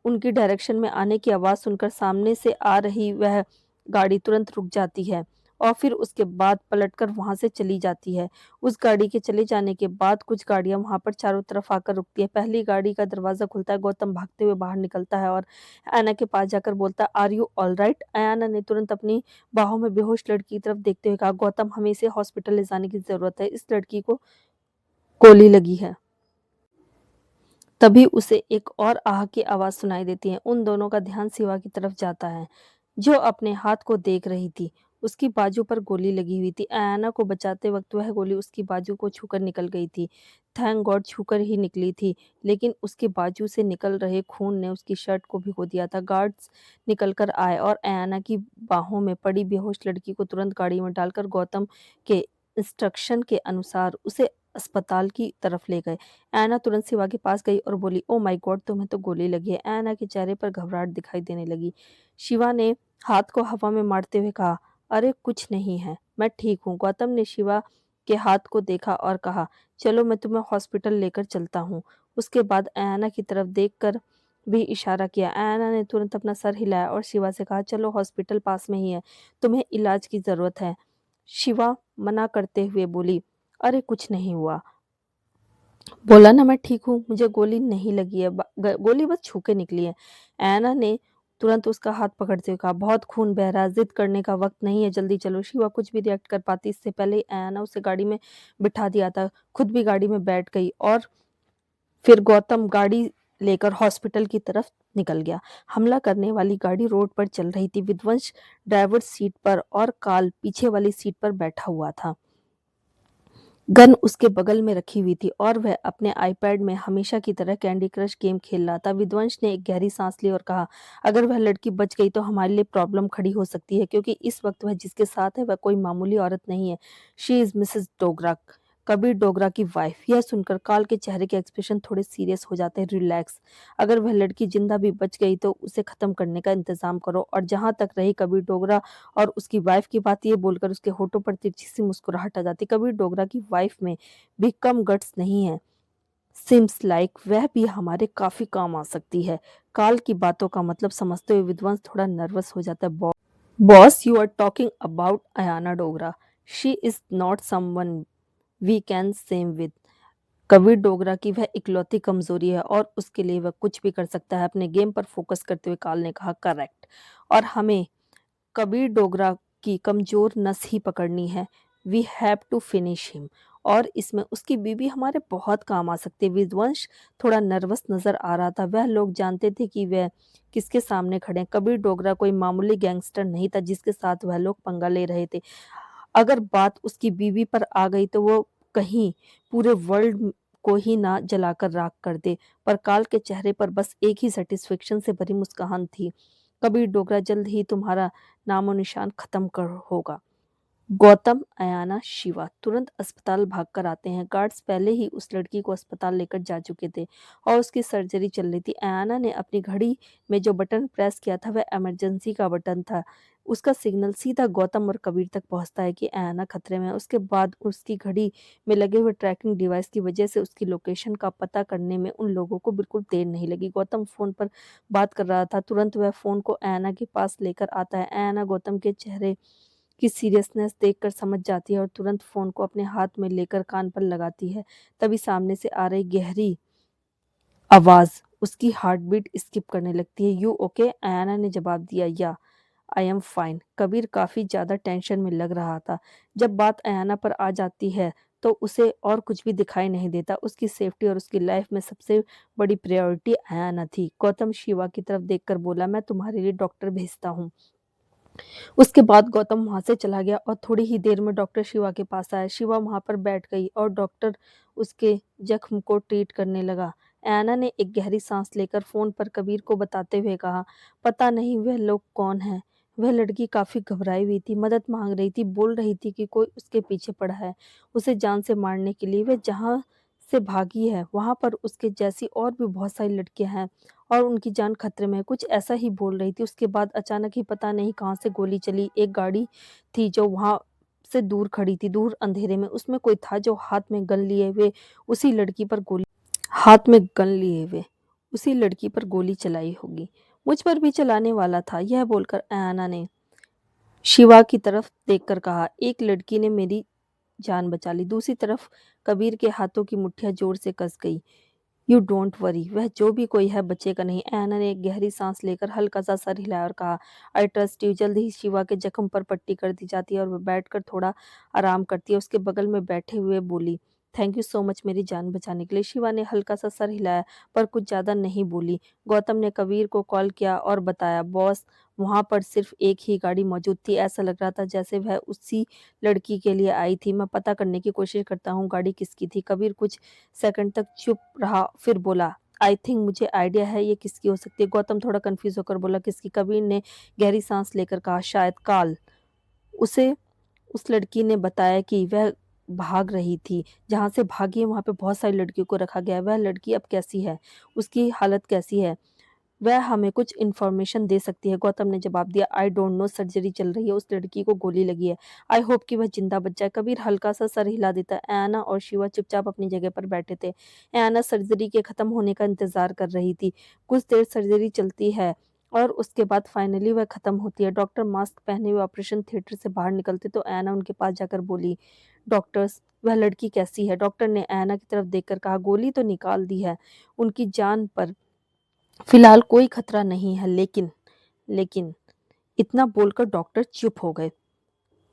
उनकी डायरेक्शन में आने की आवाज़ सुनकर सामने से आ रही वह गाड़ी तुरंत रुक जाती है और फिर उसके बाद पलटकर वहाँ से चली जाती है। उस गाड़ी के चले जाने के बाद कुछ गाड़ियाँ वहाँ पर चारों तरफ आकर रुकती है। पहली गाड़ी का दरवाज़ा खुलता है, गौतम भागते हुए बाहर निकलता है और ऐना के पास जाकर बोलता है, "आर यू ऑलराइट?" ऐना ने तुरंत अपनी बाहों में बेहोश लड़की की तरफ देखते हुए कहा, "गौतम, हमें इसे हॉस्पिटल ले जाने की ज़रूरत है। इस लड़की को गोली लगी है।" तभी उसे एक और आह की आवाज़ सुनाई देती है। उन दोनों का ध्यान शिवा की तरफ जाता है, जो अपने हाथ को देख रही थी। उसकी बाजू पर गोली लगी हुई थी। अयाना को बचाते वक़्त वह गोली उसकी बाजू को छूकर निकल गई थी। थैंक गॉड, छूकर ही निकली थी, लेकिन उसकी बाजू से निकल रहे खून ने उसकी शर्ट को भिगो दिया था। गार्ड्स निकल कर आए और अयाना की बाहों में पड़ी बेहोश लड़की को तुरंत गाड़ी में डालकर गौतम के इंस्ट्रक्शन के अनुसार उसे अस्पताल की तरफ ले गए। ऐना तुरंत शिवा के पास गई और बोली, "ओह माय गॉड! तुम्हें तो गोली लगी है।" ऐना के चेहरे पर घबराहट दिखाई देने लगी। शिवा ने हाथ को हवा में मारते हुए कहा, "अरे कुछ नहीं है, मैं ठीक हूँ।" गौतम ने शिवा के हाथ को देखा और कहा, "चलो मैं तुम्हें हॉस्पिटल लेकर चलता हूँ।" उसके बाद ऐना की तरफ देखकर भी इशारा किया। ऐना ने तुरंत अपना सर हिलाया और शिवा से कहा, "चलो हॉस्पिटल पास में ही है, तुम्हें इलाज की ज़रूरत है।" शिवा मना करते हुए बोली, "अरे कुछ नहीं हुआ। बोला ना मैं ठीक हूँ, मुझे गोली नहीं लगी है, गोली बस छू के निकली है।" ऐना ने तुरंत उसका हाथ पकड़ते हुए कहा, बहुत खून बह रहा है, जिद करने का वक्त नहीं है, जल्दी चलो। शिवा कुछ भी रिएक्ट कर पाती इससे पहले ही अयाना उसे गाड़ी में बिठा दिया था, खुद भी गाड़ी में बैठ गई और फिर गौतम गाड़ी लेकर हॉस्पिटल की तरफ निकल गया। हमला करने वाली गाड़ी रोड पर चल रही थी। विध्वंस ड्राइवर सीट पर और काल पीछे वाली सीट पर बैठा हुआ था। गन उसके बगल में रखी हुई थी और वह अपने आईपैड में हमेशा की तरह कैंडी क्रश गेम खेल रहा था। विध्वंस ने एक गहरी सांस ली और कहा, अगर वह लड़की बच गई तो हमारे लिए प्रॉब्लम खड़ी हो सकती है, क्योंकि इस वक्त वह जिसके साथ है वह कोई मामूली औरत नहीं है। She is Mrs Dogra, Kabir Dogra की वाइफ। यह सुनकर काल के चेहरे के एक्सप्रेशन थोड़े सीरियस हो जाते हैं। रिलैक्स, अगर वह लड़की जिंदा भी बच गई तो उसे खत्म करने का इंतजाम करो। और जहां तक रही कबीर डोगरा और उसकी वाइफ की बात, ये बोलकर उसके होठों पर तिरछी सी मुस्कुराहट आ जाती। कबीर डोगरा की वाइफ में भी कम गट्स नहीं है। सिम्स लाइक वह भी हमारे काफी काम आ सकती है। काल की बातों का मतलब समझते हुए विद्वांस थोड़ा नर्वस हो जाता है। Boss, you are talking about Ayana Dogra. She is not someone we can same with. Kabir Dogra की वह इकलौती कमजोरी है और उसके लिए वह कुछ भी कर सकता है। अपने गेम पर फोकस करते हुए काल ने कहा, करेक्ट। और हमें कबीर डोगरा की कमजोर नस ही पकड़नी है। We have to finish him. और इसमें उसकी बीवी हमारे बहुत काम आ सकती है। विध्वंस थोड़ा नर्वस नजर आ रहा था। वह लोग जानते थे कि वह किसके सामने खड़े हैं। कबीर डोगरा कोई मामूली गैंगस्टर नहीं था जिसके साथ वह लोग पंगा ले रहे थे। अगर बात उसकी बीवी पर आ गई तो वो कहीं पूरे वर्ल्ड को ही ना जलाकर राख कर दे। पर काल के चेहरे पर बस एक ही सेटिस्फेक्शन से भरी मुस्कान थी। कबीर डोगरा, जल्द ही तुम्हारा नामो निशान खत्म कर होगा। गौतम, अयाना, शिवा तुरंत अस्पताल भागकर आते हैं। गार्ड्स पहले ही उस लड़की को अस्पताल लेकर जा चुके थे और उसकी सर्जरी चल रही थी। अयाना ने अपनी घड़ी में जो बटन प्रेस किया था वह इमरजेंसी का बटन था। उसका सिग्नल सीधा गौतम और कबीर तक पहुंचता है कि अयाना खतरे में है। उसके बाद उसकी घड़ी में लगे हुए ट्रैकिंग डिवाइस की वजह से उसकी लोकेशन का पता करने में उन लोगों को बिल्कुल देर नहीं लगी। गौतम फोन पर बात कर रहा था। तुरंत वह फोन को अयाना के पास लेकर आता है। अयाना गौतम के चेहरे की सीरियसनेस देखकर समझ जाती है और तुरंत फोन को अपने हाथ में लेकर कान पर लगाती है। तभी सामने से आ रही गहरी आवाज उसकी हार्ट बीट स्किप करने लगती है। You okay? अयाना ने जवाब दिया, या आई एम फाइन। कबीर काफी ज्यादा टेंशन में लग रहा था। जब बात अयाना पर आ जाती है तो उसे और कुछ भी दिखाई नहीं देता। उसकी सेफ्टी और उसकी लाइफ में सबसे बड़ी प्रायोरिटी अयाना थी। गौतम शिवा की तरफ देखकर बोला, मैं तुम्हारे लिए डॉक्टर भेजता हूँ। उसके बाद गौतम वहां से चला गया और थोड़ी ही देर में डॉक्टर शिवा के पास आया। शिवा वहां पर बैठ गई और डॉक्टर उसके जख्म को ट्रीट करने लगा। ऐना ने एक गहरी सांस लेकर फोन पर कबीर को बताते हुए कहा, पता नहीं वह लोग कौन हैं। वह लड़की काफी घबराई हुई थी, मदद मांग रही थी, बोल रही थी कि कोई उसके पीछे पड़ा है उसे जान से मारने के लिए। वह जहां से भागी है वहां पर उसके जैसी और भी बहुत सारी लड़कियां हैं और उनकी जान खतरे में है, कुछ ऐसा ही बोल रही थी। उसके बाद अचानक ही पता नहीं कहां से गोली चली। एक गाड़ी थी जो वहां से दूर खड़ी थी, दूर अंधेरे में। उसमें कोई था जो हाथ में गन लिए हुए उसी लड़की पर गोली चलाई होगी। मुझ पर भी चलाने वाला था। यह बोलकर अयाना ने शिवा की तरफ देखकर कहा, एक लड़की ने मेरी जान बचा ली। दूसरी तरफ कबीर के हाथों की मुट्ठियां जोर से कस गई। यू डोंट वरी, वह जो भी कोई है बचेगा नहीं। ऐना ने एक गहरी सांस लेकर हल्का सा सर हिलाया और कहा, आई ट्रस्ट यू। जल्द ही शिवा के जख्म पर पट्टी कर दी जाती है और वह बैठकर थोड़ा आराम करती है। उसके बगल में बैठे हुए बोली, थैंक यू सो मच मेरी जान बचाने के लिए। शिवा ने हल्का सा सर हिलाया पर कुछ ज्यादा नहीं बोली। गौतम ने कबीर को कॉल किया और बताया, बॉस वहां पर सिर्फ एक ही गाड़ी मौजूद थी। ऐसा लग रहा था जैसे वह उसी लड़की के लिए आई थी। मैं पता करने की कोशिश करता हूँ गाड़ी किसकी थी। कबीर कुछ सेकंड तक चुप रहा, फिर बोला, आई थिंक मुझे आइडिया है ये किसकी हो सकती है। गौतम थोड़ा कंफ्यूज होकर बोला, किसकी? कबीर ने गहरी सांस लेकर कहा, शायद काल। उसे उस लड़की ने बताया कि वह भाग रही थी, जहां से भागी है वहां पे बहुत सारी लड़कियों को रखा गया है। वह लड़की अब कैसी है, उसकी हालत कैसी है, वह हमें कुछ इन्फॉर्मेशन दे सकती है। गौतम ने जवाब दिया, आई डोंट नो, सर्जरी चल रही है, उस लड़की को गोली लगी है। आई होप कि वह जिंदा बच जाए। कबीर हल्का सा सर हिला देता है। ऐना और शिवा चुपचाप अपनी जगह पर बैठे थे। ऐना सर्जरी के खत्म होने का इंतजार कर रही थी। कुछ देर सर्जरी चलती है और उसके बाद फाइनली वह खत्म होती है। डॉक्टर मास्क पहने हुए ऑपरेशन थिएटर से बाहर निकलते तो ऐना उनके पास जाकर बोली, डॉक्टर्स वह लड़की कैसी है? डॉक्टर ने ऐना की तरफ देखकर कहा, गोली तो निकाल दी है, उनकी जान पर फिलहाल कोई खतरा नहीं है, लेकिन लेकिन इतना बोलकर डॉक्टर चुप हो गए।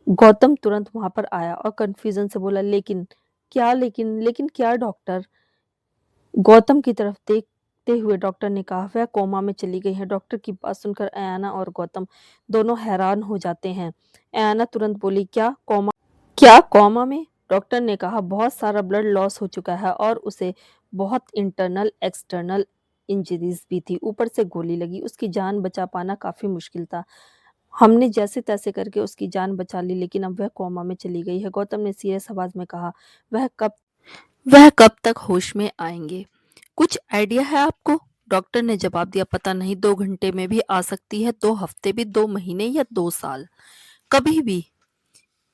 गौतम तुरंत वहां पर आया और कन्फ्यूजन से बोला, लेकिन क्या? लेकिन क्या डॉक्टर? गौतम की तरफ देखते हुए डॉक्टर ने कहा, वह कोमा में चली गई है। डॉक्टर की बात सुनकर अयाना और गौतम दोनों हैरान हो जाते हैं। अयाना तुरंत बोली, क्या कोमा में? डॉक्टर ने कहा, बहुत सारा ब्लड लॉस हो चुका है और उसे बहुत इंटरनल एक्सटर्नल इंजरीज भी थी, ऊपर से गोली लगी। उसकी जान बचा पाना काफी मुश्किल था। हमने जैसे तैसे करके उसकी जान बचा ली, लेकिन अब वह कोमा में चली गई है। गौतम ने सीरियस आवाज में कहा, वह कब वह कब तक होश में आएंगे? कुछ आइडिया है आपको? डॉक्टर ने जवाब दिया, पता नहीं, 2 घंटे में भी आ सकती है, 2 हफ्ते भी, 2 महीने या 2 साल, कभी भी।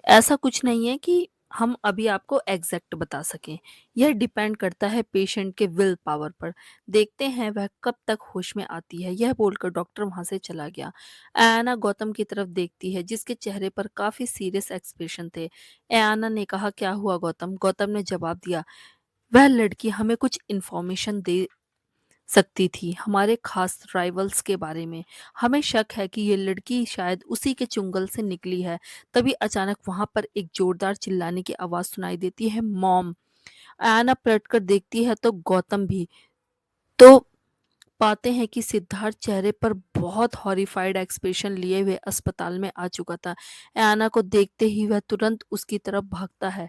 ऐसा कुछ नहीं है कि हम अभी आपको एग्जैक्ट बता सकें। यह डिपेंड करता है पेशेंट के विल पावर पर। देखते हैं वह कब तक होश में आती है। यह बोलकर डॉक्टर वहां से चला गया। एयाना गौतम की तरफ देखती है, जिसके चेहरे पर काफी सीरियस एक्सप्रेशन थे। एयाना ने कहा, क्या हुआ गौतम? गौतम ने जवाब दिया, वह लड़की हमें कुछ इन्फॉर्मेशन दे सकती थी, हमारे खास राइवल्स के बारे में। हमें शक है कि ये लड़की शायद उसी के चुंगल से निकली है। तभी अचानक वहां पर एक जोरदार चिल्लाने की आवाज सुनाई देती है, मॉम। आयाना पलटकर देखती है तो गौतम भी तो पाते हैं कि सिद्धार्थ चेहरे पर बहुत हॉरिफाइड एक्सप्रेशन लिए हुए अस्पताल में आ चुका था। आयाना को देखते ही वह तुरंत उसकी तरफ भागता है।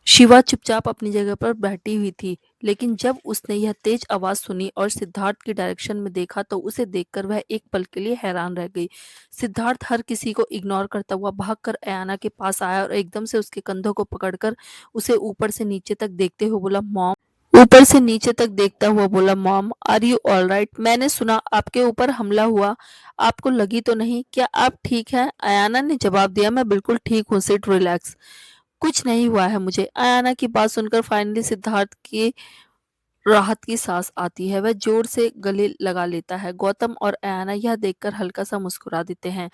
शिवा चुपचाप अपनी जगह पर बैठी हुई थी, लेकिन जब उसने यह तेज आवाज सुनी और सिद्धार्थ की डायरेक्शन में देखा तो उसे देखकर वह एक पल के लिए हैरान रह गई। सिद्धार्थ हर किसी को इग्नोर करता हुआ भागकर अयाना के पास आया और एकदम से उसके कंधों को पकड़कर उसे ऊपर से नीचे तक देखता हुआ बोला, mom, are you all right? मैंने सुना आपके ऊपर हमला हुआ, आपको लगी तो नहीं? क्या आप ठीक हैं? अयाना ने जवाब दिया, मैं बिल्कुल ठीक हूँ, सिट रिलैक्स, कुछ नहीं हुआ है मुझे। अयाना की बात सुनकर फाइनली सिद्धार्थ की राहत की सांस आती है। वह जोर से गले लगा लेता है। गौतम और अयाना यह देखकर हल्का सा मुस्कुरा देते हैं।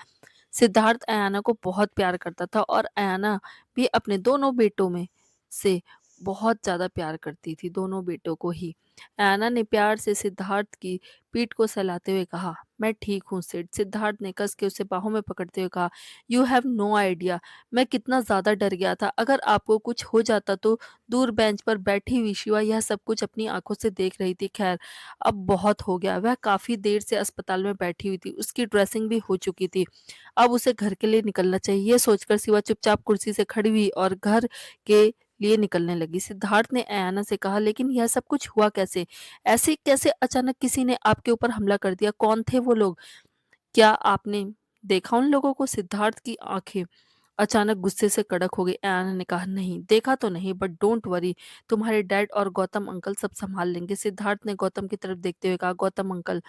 सिद्धार्थ अयाना को बहुत प्यार करता था और अयाना भी अपने दोनों बेटों में से बहुत ज्यादा प्यार करती थी, दोनों बेटों को ही। अयाना ने प्यार से सिद्धार्थ की पीठ को सहलाते हुए कहा, मैं ठीक हूँ सिड। सिद्धार्थ ने कस के उसे बाहों में पकड़ते हुए कहा, यू हैव नो आइडिया मैं कितना ज्यादा डर गया था। अगर आपको कुछ हो जाता तो। दूर बेंच पर बैठी हुई शिवा यह सब कुछ अपनी आंखों से देख रही थी। खैर, अब बहुत हो गया। वह काफी देर से अस्पताल में बैठी हुई थी, उसकी ड्रेसिंग भी हो चुकी थी, अब उसे घर के लिए निकलना चाहिए। ये सोचकर शिवा चुपचाप कुर्सी से खड़ी हुई और घर के लिए निकलने लगी। सिद्धार्थ ने अयाना से कहा, लेकिन यह सब कुछ हुआ कैसे? ऐसे कैसे अचानक किसी ने आपके ऊपर हमला कर दिया? कौन थे वो लोग? क्या आपने देखा उन लोगों को? सिद्धार्थ की आंखें अचानक गुस्से से कड़क हो गई। अयाना ने कहा, नहीं देखा तो नहीं, बट डोंट वरी, तुम्हारे डैड और गौतम अंकल सब संभाल लेंगे। सिद्धार्थ ने गौतम की तरफ देखते हुए कहा, गौतम अंकल,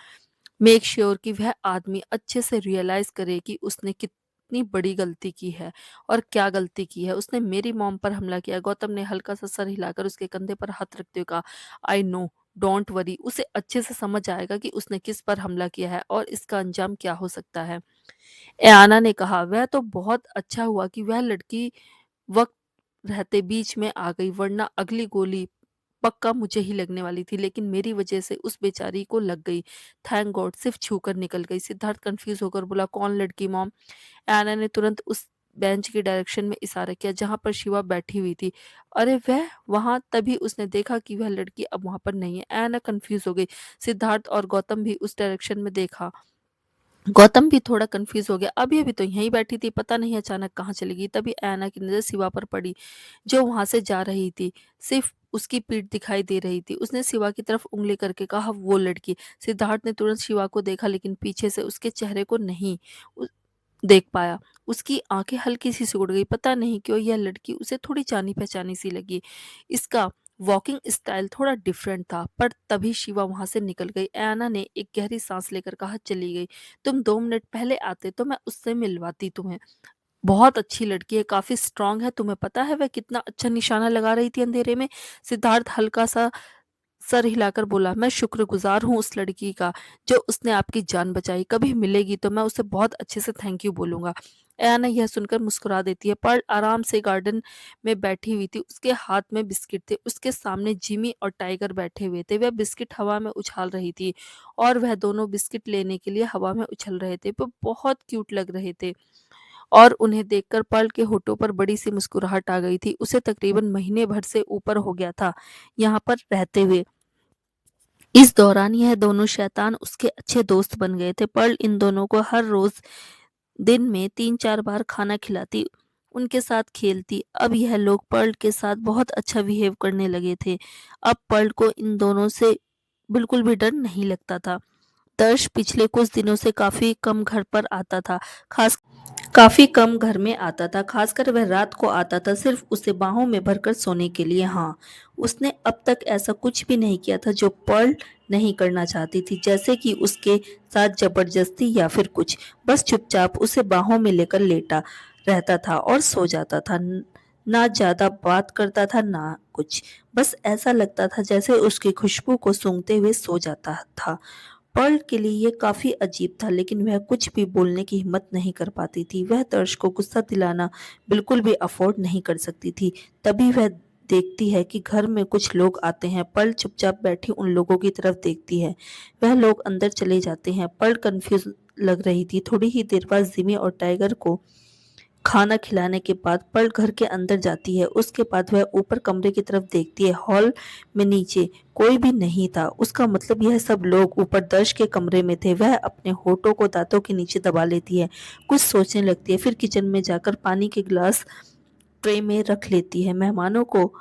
मेक श्योर कि वह आदमी अच्छे से रियलाइज करे कि उसने कितनी बड़ी गलती की है और क्या गलती की है। उसने मेरी मॉम पर हमला किया। गौतम ने हल्का सा सर हिलाकर उसके कंधे पर हाथ रखते हुए कहा, आई नो, डोंट वरी, उसे अच्छे से समझ आएगा कि उसने किस पर हमला किया है और इसका अंजाम क्या हो सकता है। एयाना ने कहा, वह तो बहुत अच्छा हुआ कि वह लड़की वक्त रहते बीच में आ गई, वरना अगली गोली पक्का मुझे ही लगने वाली थी, लेकिन मेरी वजह से उस बेचारी को लग गई। थैंक गॉड, सिर्फ छूकर निकल गई। सिद्धार्थ कंफ्यूज होकर बोला, कौन लड़की मॉम? एना ने तुरंत उस बेंच की डायरेक्शन में इशारा किया जहां पर शिवा बैठी हुई थी। अरे वह वहां, तभी उसने देखा कि वह लड़की अब वहां पर नहीं है। एना कंफ्यूज हो गई। सिद्धार्थ और गौतम भी उस डायरेक्शन में देखा। गौतम भी थोड़ा कंफ्यूज हो गया। अभी अभी तो यहीं बैठी थी, पता नहीं अचानक कहाँ चली गई। तभी ऐना की नजर शिवा पर पड़ी, जो वहां से जा रही थी। सिर्फ उसकी पीठ दिखाई दे रही थी। उसने शिवा की तरफ उंगली करके कहा, वो लड़की। सिद्धार्थ ने तुरंत शिवा को देखा, लेकिन पीछे से उसके चेहरे को नहीं उ- देख पाया। उसकी आंखें हल्की सी सिकुड़ गई। पता नहीं क्यों यह लड़की उसे थोड़ी जानी पहचानी सी लगी। इसका वॉकिंग स्टाइल थोड़ा डिफरेंट था। पर तभी शिवा वहां से निकल गई। ऐना ने एक गहरी सांस लेकर कहा, चली गई? तुम 2 मिनट पहले आते तो मैं उससे मिलवाती तुम्हें। बहुत अच्छी लड़की है, काफी स्ट्रांग है। तुम्हें पता है वह कितना अच्छा निशाना लगा रही थी अंधेरे में? सिद्धार्थ हल्का सा सर हिलाकर बोला, मैं शुक्रगुजार हूँ उस लड़की का जो उसने आपकी जान बचाई। कभी मिलेगी तो मैं उसे बहुत अच्छे से थैंक यू बोलूँगा। अयाना यह सुनकर मुस्कुरा देती है। पर्ल आराम से गार्डन में बैठी हुई थी। उसके हाथ में बिस्किट थे। उसके सामने जिमी और टाइगर बैठे हुए थे। वह बिस्किट हवा में उछाल रही थी और वह दोनों बिस्किट लेने के लिए हवा में उछल रहे थे। वो बहुत क्यूट लग रहे थे और उन्हें देखकर पर्ल के होठों पर बड़ी सी मुस्कुराहट आ गई थी। उसे तकरीबन महीने भर से ऊपर हो गया था यहाँ पर रहते हुए। इस दौरान यह दोनों शैतान उसके अच्छे दोस्त बन गए थे। पर्ल इन दोनों को हर रोज दिन में 3-4 बार खाना खिलाती, उनके साथ खेलती। अब यह लोग पर्ल के साथ बहुत अच्छा बिहेव करने लगे थे। अब पर्ल को इन दोनों से बिल्कुल भी डर नहीं लगता था। दर्श पिछले कुछ दिनों से काफी कम घर में आता था। खासकर वह रात को आता था सिर्फ उसे बाहों में भरकर सोने के लिए। हाँ, उसने अब तक ऐसा कुछ भी नहीं किया था जो पर्ल नहीं करना चाहती थी, जैसे कि उसके साथ जबरदस्ती या फिर कुछ। बस चुपचाप उसे बाहों में लेकर लेटा रहता था और सो जाता था। ना ज्यादा बात करता था ना कुछ। बस ऐसा लगता था जैसे उसकी खुशबू को सूंघते हुए सो जाता था। पर्ल के लिए ये काफी अजीब था, लेकिन वह कुछ भी बोलने की हिम्मत नहीं कर पाती थी। वह दर्श को गुस्सा दिलाना बिल्कुल भी अफोर्ड नहीं कर सकती थी। तभी वह देखती है कि घर में कुछ लोग आते हैं। पर्ल चुपचाप बैठी उन लोगों की तरफ देखती है। वह लोग अंदर चले जाते हैं। पर्ल कंफ्यूज लग रही थी। थोड़ी ही देर बाद जिमी और टाइगर को खाना खिलाने के बाद पर्ल घर के अंदर जाती है। उसके बाद वह ऊपर कमरे की तरफ देखती है। हॉल में नीचे कोई भी नहीं था। उसका मतलब यह सब लोग ऊपर दर्श के कमरे में थे। वह अपने होठों को दांतों के नीचे दबा लेती है, कुछ सोचने लगती है। फिर किचन में जाकर पानी के गिलास ट्रे में रख लेती है। मेहमानों को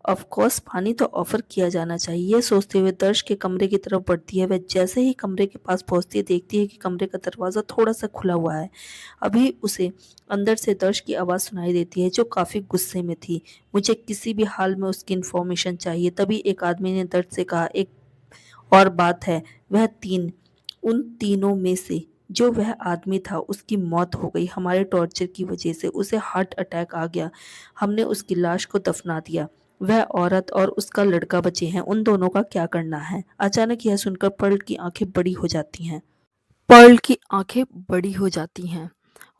ऑफ कोर्स पानी तो ऑफर किया जाना चाहिए, ये सोचते हुए दर्श के कमरे की तरफ बढ़ती है। वह जैसे ही कमरे के पास पहुंचती है, देखती है कि कमरे का दरवाजा थोड़ा सा खुला हुआ है। अभी उसे अंदर से दर्श की आवाज सुनाई देती है, जो काफी गुस्से में थी। मुझे किसी भी हाल में उसकी इन्फॉर्मेशन चाहिए। तभी एक आदमी ने दर्द से कहा, एक और बात है, उन तीनों में से जो वह आदमी था उसकी मौत हो गई हमारे टॉर्चर की वजह से। उसे हार्ट अटैक आ गया। हमने उसकी लाश को दफना दिया। वह औरत और उसका लड़का बचे हैं। उन दोनों का क्या करना है? अचानक यह सुनकर पर्ल की आंखें बड़ी हो जाती हैं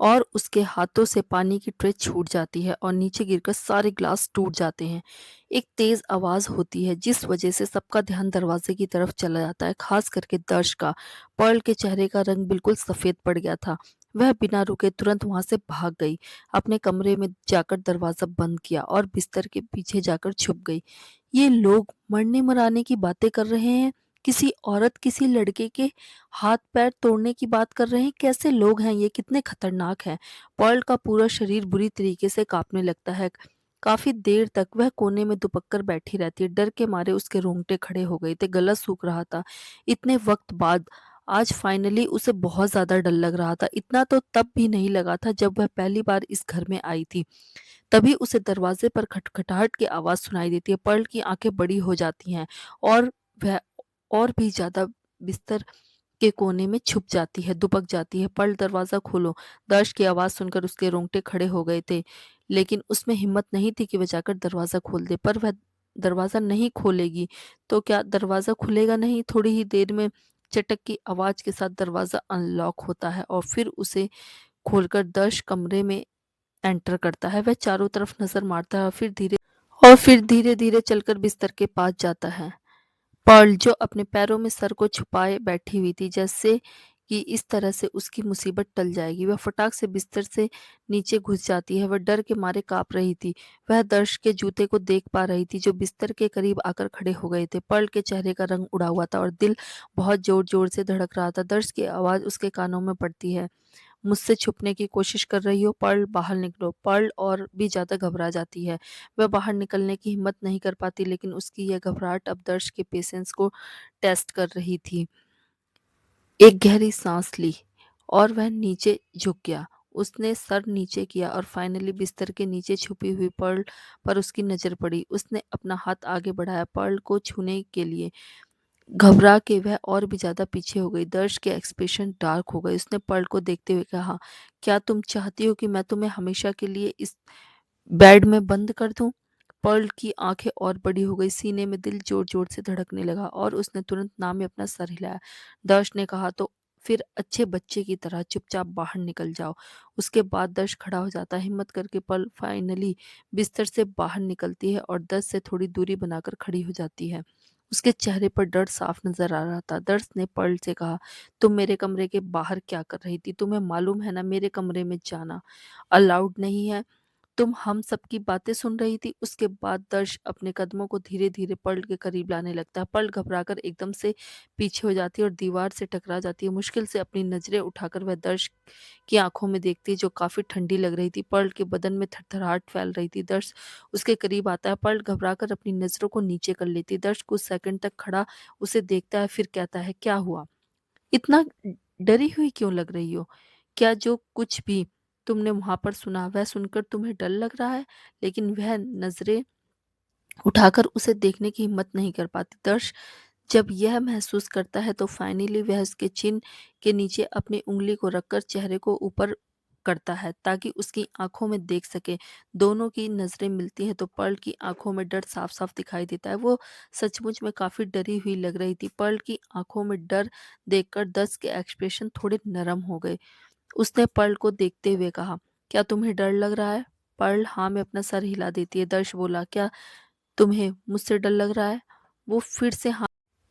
और उसके हाथों से पानी की ट्रे छूट जाती है और नीचे गिरकर सारे ग्लास टूट जाते हैं। एक तेज आवाज होती है जिस वजह से सबका ध्यान दरवाजे की तरफ चला जाता है, खास करके दर्श का। पर्ल के चेहरे का रंग बिल्कुल सफेद पड़ गया था। वह बिना रुके तुरंत वहां से भाग गई, अपने कमरे में जाकर दरवाजा बंद किया और बिस्तर के पीछे जाकर छुप गई। ये लोग मरने मराने की बातें कर रहे हैं। किसी औरत किसी लड़के के हाथ पैर तोड़ने की बात कर रहे हैं। कैसे लोग हैं ये? कितने खतरनाक हैं? पर्ल का पूरा शरीर बुरी तरीके से कांपने लगता है। काफी देर तक वह कोने में दुबक कर बैठी रहती है। डर के मारे उसके रोंगटे खड़े हो गए थे, गला सूख रहा था। इतने वक्त बाद आज फाइनली उसे बहुत ज्यादा डर लग रहा था। इतना तो तब भी नहीं लगा था जब वह पहली बार इस घर में आई थी। तभी उसे दरवाजे पर खटखटाहट की आवाज सुनाई देती है। पर्ल की आंखें बड़ी हो जाती हैं और वह और भी ज्यादा बिस्तर के कोने में छुप जाती है, दुबक जाती है। पर्ल, दरवाजा खोलो। दर्श की आवाज सुनकर उसके रोंगटे खड़े हो गए थे, लेकिन उसमें हिम्मत नहीं थी कि वह जाकर दरवाजा खोल दे। पर वह दरवाजा नहीं खोलेगी तो क्या दरवाजा खुलेगा नहीं? थोड़ी ही देर में चटक की आवाज के साथ दरवाजा अनलॉक होता है और फिर उसे खोलकर दर्श कमरे में एंटर करता है। वह चारों तरफ नजर मारता है और फिर धीरे धीरे चलकर बिस्तर के पास जाता है। पर्ल, जो अपने पैरों में सर को छुपाए बैठी हुई थी, जैसे कि इस तरह से उसकी मुसीबत टल जाएगी, वह फटाक से बिस्तर से नीचे घुस जाती है। वह डर के मारे कांप रही थी। वह दर्श के जूते को देख पा रही थी जो बिस्तर के करीब आकर खड़े हो गए थे। पर्ल के चेहरे का रंग उड़ा हुआ था और दिल बहुत जोर जोर से धड़क रहा था। दर्श की आवाज उसके कानों में पड़ती है, मुझसे छुपने की कोशिश कर रही हो? पर्ल, बाहर निकलो। पर्ल और भी ज्यादा घबरा जाती है। वह बाहर निकलने की हिम्मत नहीं कर पाती, लेकिन उसकी यह घबराहट अब दर्श के पेशेंस को टेस्ट कर रही थी। एक गहरी सांस ली और वह नीचे झुक गया। उसने सर नीचे किया और फाइनली बिस्तर के नीचे छुपी हुई पर्ल पर उसकी नजर पड़ी। उसने अपना हाथ आगे बढ़ाया पर्ल को छूने के लिए। घबरा के वह और भी ज्यादा पीछे हो गई। दर्श के एक्सप्रेशन डार्क हो गए। उसने पर्ल को देखते हुए कहा, क्या तुम चाहती हो कि मैं तुम्हें हमेशा के लिए इस बेड में बंद कर दूं? पर्ल की आंखें और बड़ी हो गई, सीने में दिल जोर जोर से धड़कने लगा और उसने तुरंत नाम में अपना सर हिलाया। दर्श ने कहा, तो फिर अच्छे बच्चे की तरह चुपचाप बाहर निकल जाओ। उसके बाद दर्श खड़ा हो जाता है। हिम्मत करके पर्ल फाइनली बिस्तर से बाहर निकलती है और दर्श से थोड़ी दूरी बनाकर खड़ी हो जाती है। उसके चेहरे पर डर साफ नजर आ रहा था। दर्श ने पर्ल से कहा, तुम मेरे कमरे के बाहर क्या कर रही थी? तुम्हें मालूम है ना, मेरे कमरे में जाना अलाउड नहीं है। तुम हम सबकी बातें सुन रही थी। उसके बाद दर्श अपने कदमों को धीरे धीरे पर्ल के करीब लाने लगता है। पर्ल घबराकर एकदम से पीछे हो जाती है और दीवार से टकरा जाती है। मुश्किल से अपनी नजरें उठाकर वह दर्श की आंखों में देखती है, जो काफी ठंडी लग रही थी। पर्ल के बदन में थरथराहट फैल रही थी। दर्श उसके करीब आता है। पर्ल घबराकर अपनी नजरों को नीचे कर लेती है। दर्श कुछ सेकंड तक खड़ा उसे देखता है, फिर कहता है, क्या हुआ? इतना डरी हुई क्यों लग रही हो? क्या जो कुछ भी तुमने वहां पर सुना वह सुनकर तुम्हें डर लग रहा है? लेकिन वह नजरें उठाकर उसे देखने की हिम्मत नहीं कर पाती। दर्श जब यह महसूस करता है तो फाइनली वह उसके चिन के नीचे अपनी उंगली को रखकर चेहरे को ऊपर करता है ताकि उसकी आंखों में देख सके। दोनों की नजरें मिलती हैं तो पर्ल की आंखों में डर साफ साफ दिखाई देता है। वो सचमुच में काफी डरी हुई लग रही थी। पर्ल की आंखों में डर देखकर दस के एक्सप्रेशन थोड़े नरम हो गए। उसने पर्ल को देखते हुए कहा, क्या तुम्हें डर लग रहा है? पर्ल हाँ में अपना सर हिला देती है। दर्श बोला, क्या तुम्हें मुझसे डर लग रहा है? वो फिर से हाँ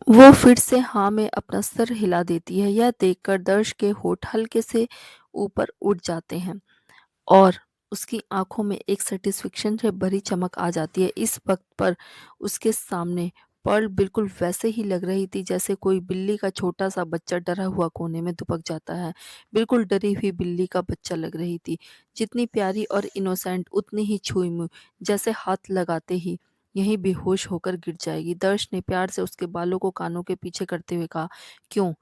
वो फिर से हाँ में अपना सर हिला देती है। यह देखकर दर्श के होठ हल्के से ऊपर उठ जाते हैं और उसकी आंखों में एक सेटिस्फेक्शन से भरी चमक आ जाती है। इस वक्त पर उसके सामने पर्ल बिल्कुल वैसे ही लग रही थी जैसे कोई बिल्ली का छोटा सा बच्चा डरा हुआ कोने में दुबक जाता है। बिल्कुल डरी हुई बिल्ली का बच्चा लग रही थी, जितनी प्यारी और इनोसेंट उतनी ही छुई मुई, जैसे हाथ लगाते ही यहीं बेहोश होकर गिर जाएगी। दर्श ने प्यार से उसके बालों को कानों के पीछे करते हुए कहा, क्यों?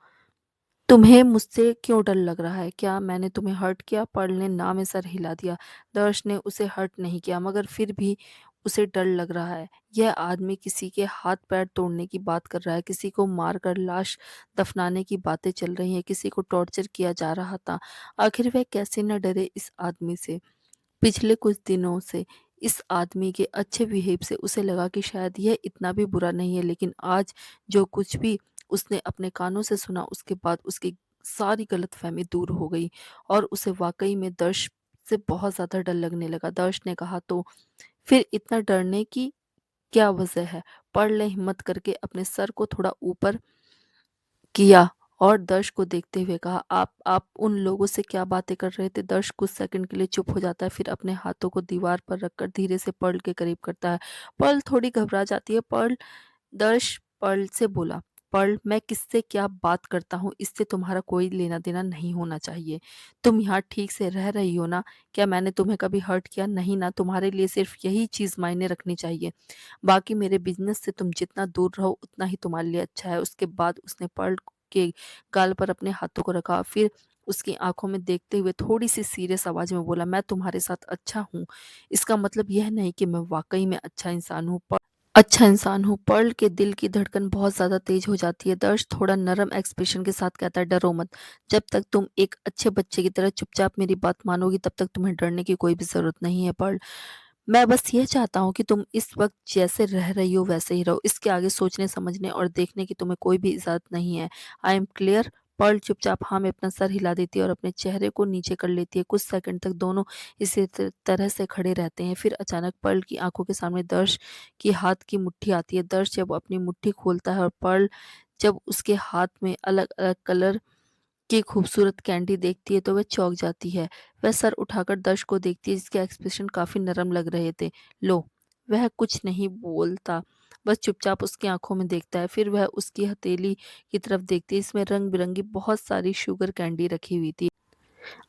तुम्हें मुझसे क्यों डर लग रहा है? क्या मैंने तुम्हें हर्ट किया? पर्ल ने ना में सर हिला दिया। दर्श ने उसे हर्ट नहीं किया, मगर फिर भी उसे डर लग रहा है। यह आदमी किसी के हाथ पैर तोड़ने की बात कर रहा है, किसी को मारकर लाश दफनाने की बातें चल रही हैं, किसी को टॉर्चर किया जा रहा था। आखिर वह कैसे न डरे इस आदमी से? पिछले कुछ दिनों से इस आदमी के अच्छे बिहेव से उसे लगा कि शायद यह इतना भी बुरा नहीं है, लेकिन आज जो कुछ भी उसने अपने कानों से सुना उसके बाद उसकी सारी गलतफहमी दूर हो गई और उसे वाकई में दर्श से बहुत ज़्यादा डर लगने लगा। दर्श ने कहा, तो फिर इतना डरने की क्या वजह है? पर्ल ने हिम्मत करके अपने सर को थोड़ा ऊपर किया और दर्श को देखते हुए कहा, आप उन लोगों से क्या बातें कर रहे थे? दर्श कुछ सेकंड के लिए चुप हो जाता है, फिर अपने हाथों को दीवार पर रखकर धीरे से पर्ल के करीब करता है। पर्ल थोड़ी घबरा जाती है। दर्श पर्ल से बोला, पर्ल, मैं किससे क्या बात करता हूँ इससे तुम्हारा कोई लेना देना नहीं होना चाहिए। तुम यहाँ ठीक से रह रही हो ना? क्या मैंने तुम्हें कभी हर्ट किया? नहीं ना? तुम्हारे लिए सिर्फ यही चीज मायने रखनी चाहिए। बाकी मेरे बिजनेस से तुम जितना दूर रहो उतना ही तुम्हारे लिए अच्छा है। उसके बाद उसने पर्ल के गाल पर अपने हाथों को रखा, फिर उसकी आंखों में देखते हुए थोड़ी सी सीरियस आवाज में बोला, मैं तुम्हारे साथ अच्छा हूँ, इसका मतलब यह नहीं कि मैं वाकई में अच्छा इंसान हूँ। पर्ल के दिल की धड़कन बहुत ज्यादा तेज हो जाती है। दर्श थोड़ा नरम एक्सप्रेशन के साथ कहता है, डरो मत। जब तक तुम एक अच्छे बच्चे की तरह चुपचाप मेरी बात मानोगी तब तक तुम्हें डरने की कोई भी जरूरत नहीं है। पर्ल, मैं बस ये चाहता हूँ कि तुम इस वक्त जैसे रह रही हो वैसे ही रहो। इसके आगे सोचने समझने और देखने की तुम्हें कोई भी इजाजत नहीं है। I am clear? पर्ल चुपचाप हाँ में अपना सर हिला देती है और अपने चेहरे को नीचे कर लेती है। कुछ सेकंड तक दोनों इसी तरह से खड़े रहते हैं। फिर अचानक पर्ल की आंखों के सामने दर्श की हाथ की मुट्ठी आती है। दर्श जब अपनी मुट्ठी खोलता है और पर्ल जब उसके हाथ में अलग अलग कलर की खूबसूरत कैंडी देखती है तो वह चौंक जाती है। वह सर उठाकर दर्श को देखती है, जिसके एक्सप्रेशन काफी नरम लग रहे थे। लो, वह कुछ नहीं बोलता, बस चुपचाप उसकी आंखों में देखता है। फिर वह उसकी हथेली की तरफ देखती है। इसमें रंग बिरंगी बहुत सारी शुगर कैंडी रखी हुई थी,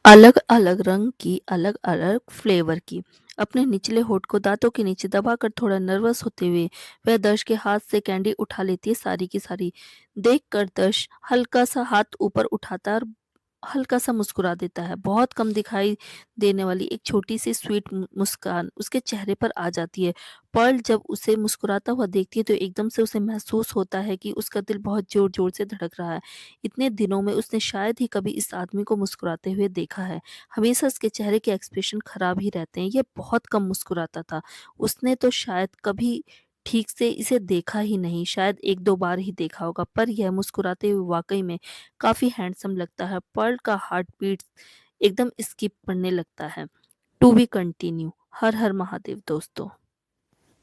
अलग अलग रंग की, अलग अलग फ्लेवर की। अपने निचले होठ को दांतों के नीचे दबाकर थोड़ा नर्वस होते हुए वह दर्श के हाथ से कैंडी उठा लेती है, सारी की सारी। देखकर दर्श हल्का सा हाथ ऊपर उठाता है और हल्का-सा मुस्कुरा देता है। बहुत कम दिखाई देने वाली एक छोटी-सी स्वीट मुस्कान उसके चेहरे पर आ जाती है। पर्ल जब उसे मुस्कुराता हुआ देखती है तो एकदम से उसे महसूस होता है कि उसका दिल बहुत ज़ोर-ज़ोर से धड़क रहा है। इतने दिनों में उसने शायद ही कभी इस आदमी को मुस्कुराते हुए देखा है। हमेशा इसके चेहरे के एक्सप्रेशन खराब ही रहते हैं। ये बहुत कम मुस्कुराता था। उसने तो शायद कभी ठीक से इसे देखा ही नहीं, शायद 1-2 बार ही देखा होगा, पर यह मुस्कुराते हुए वाक़ई में काफ़ी हैंडसम लगता है। पर्ल का हार्ट बीट एकदम स्किप पढ़ने लगता है। To be continue. हर हर महादेव दोस्तों।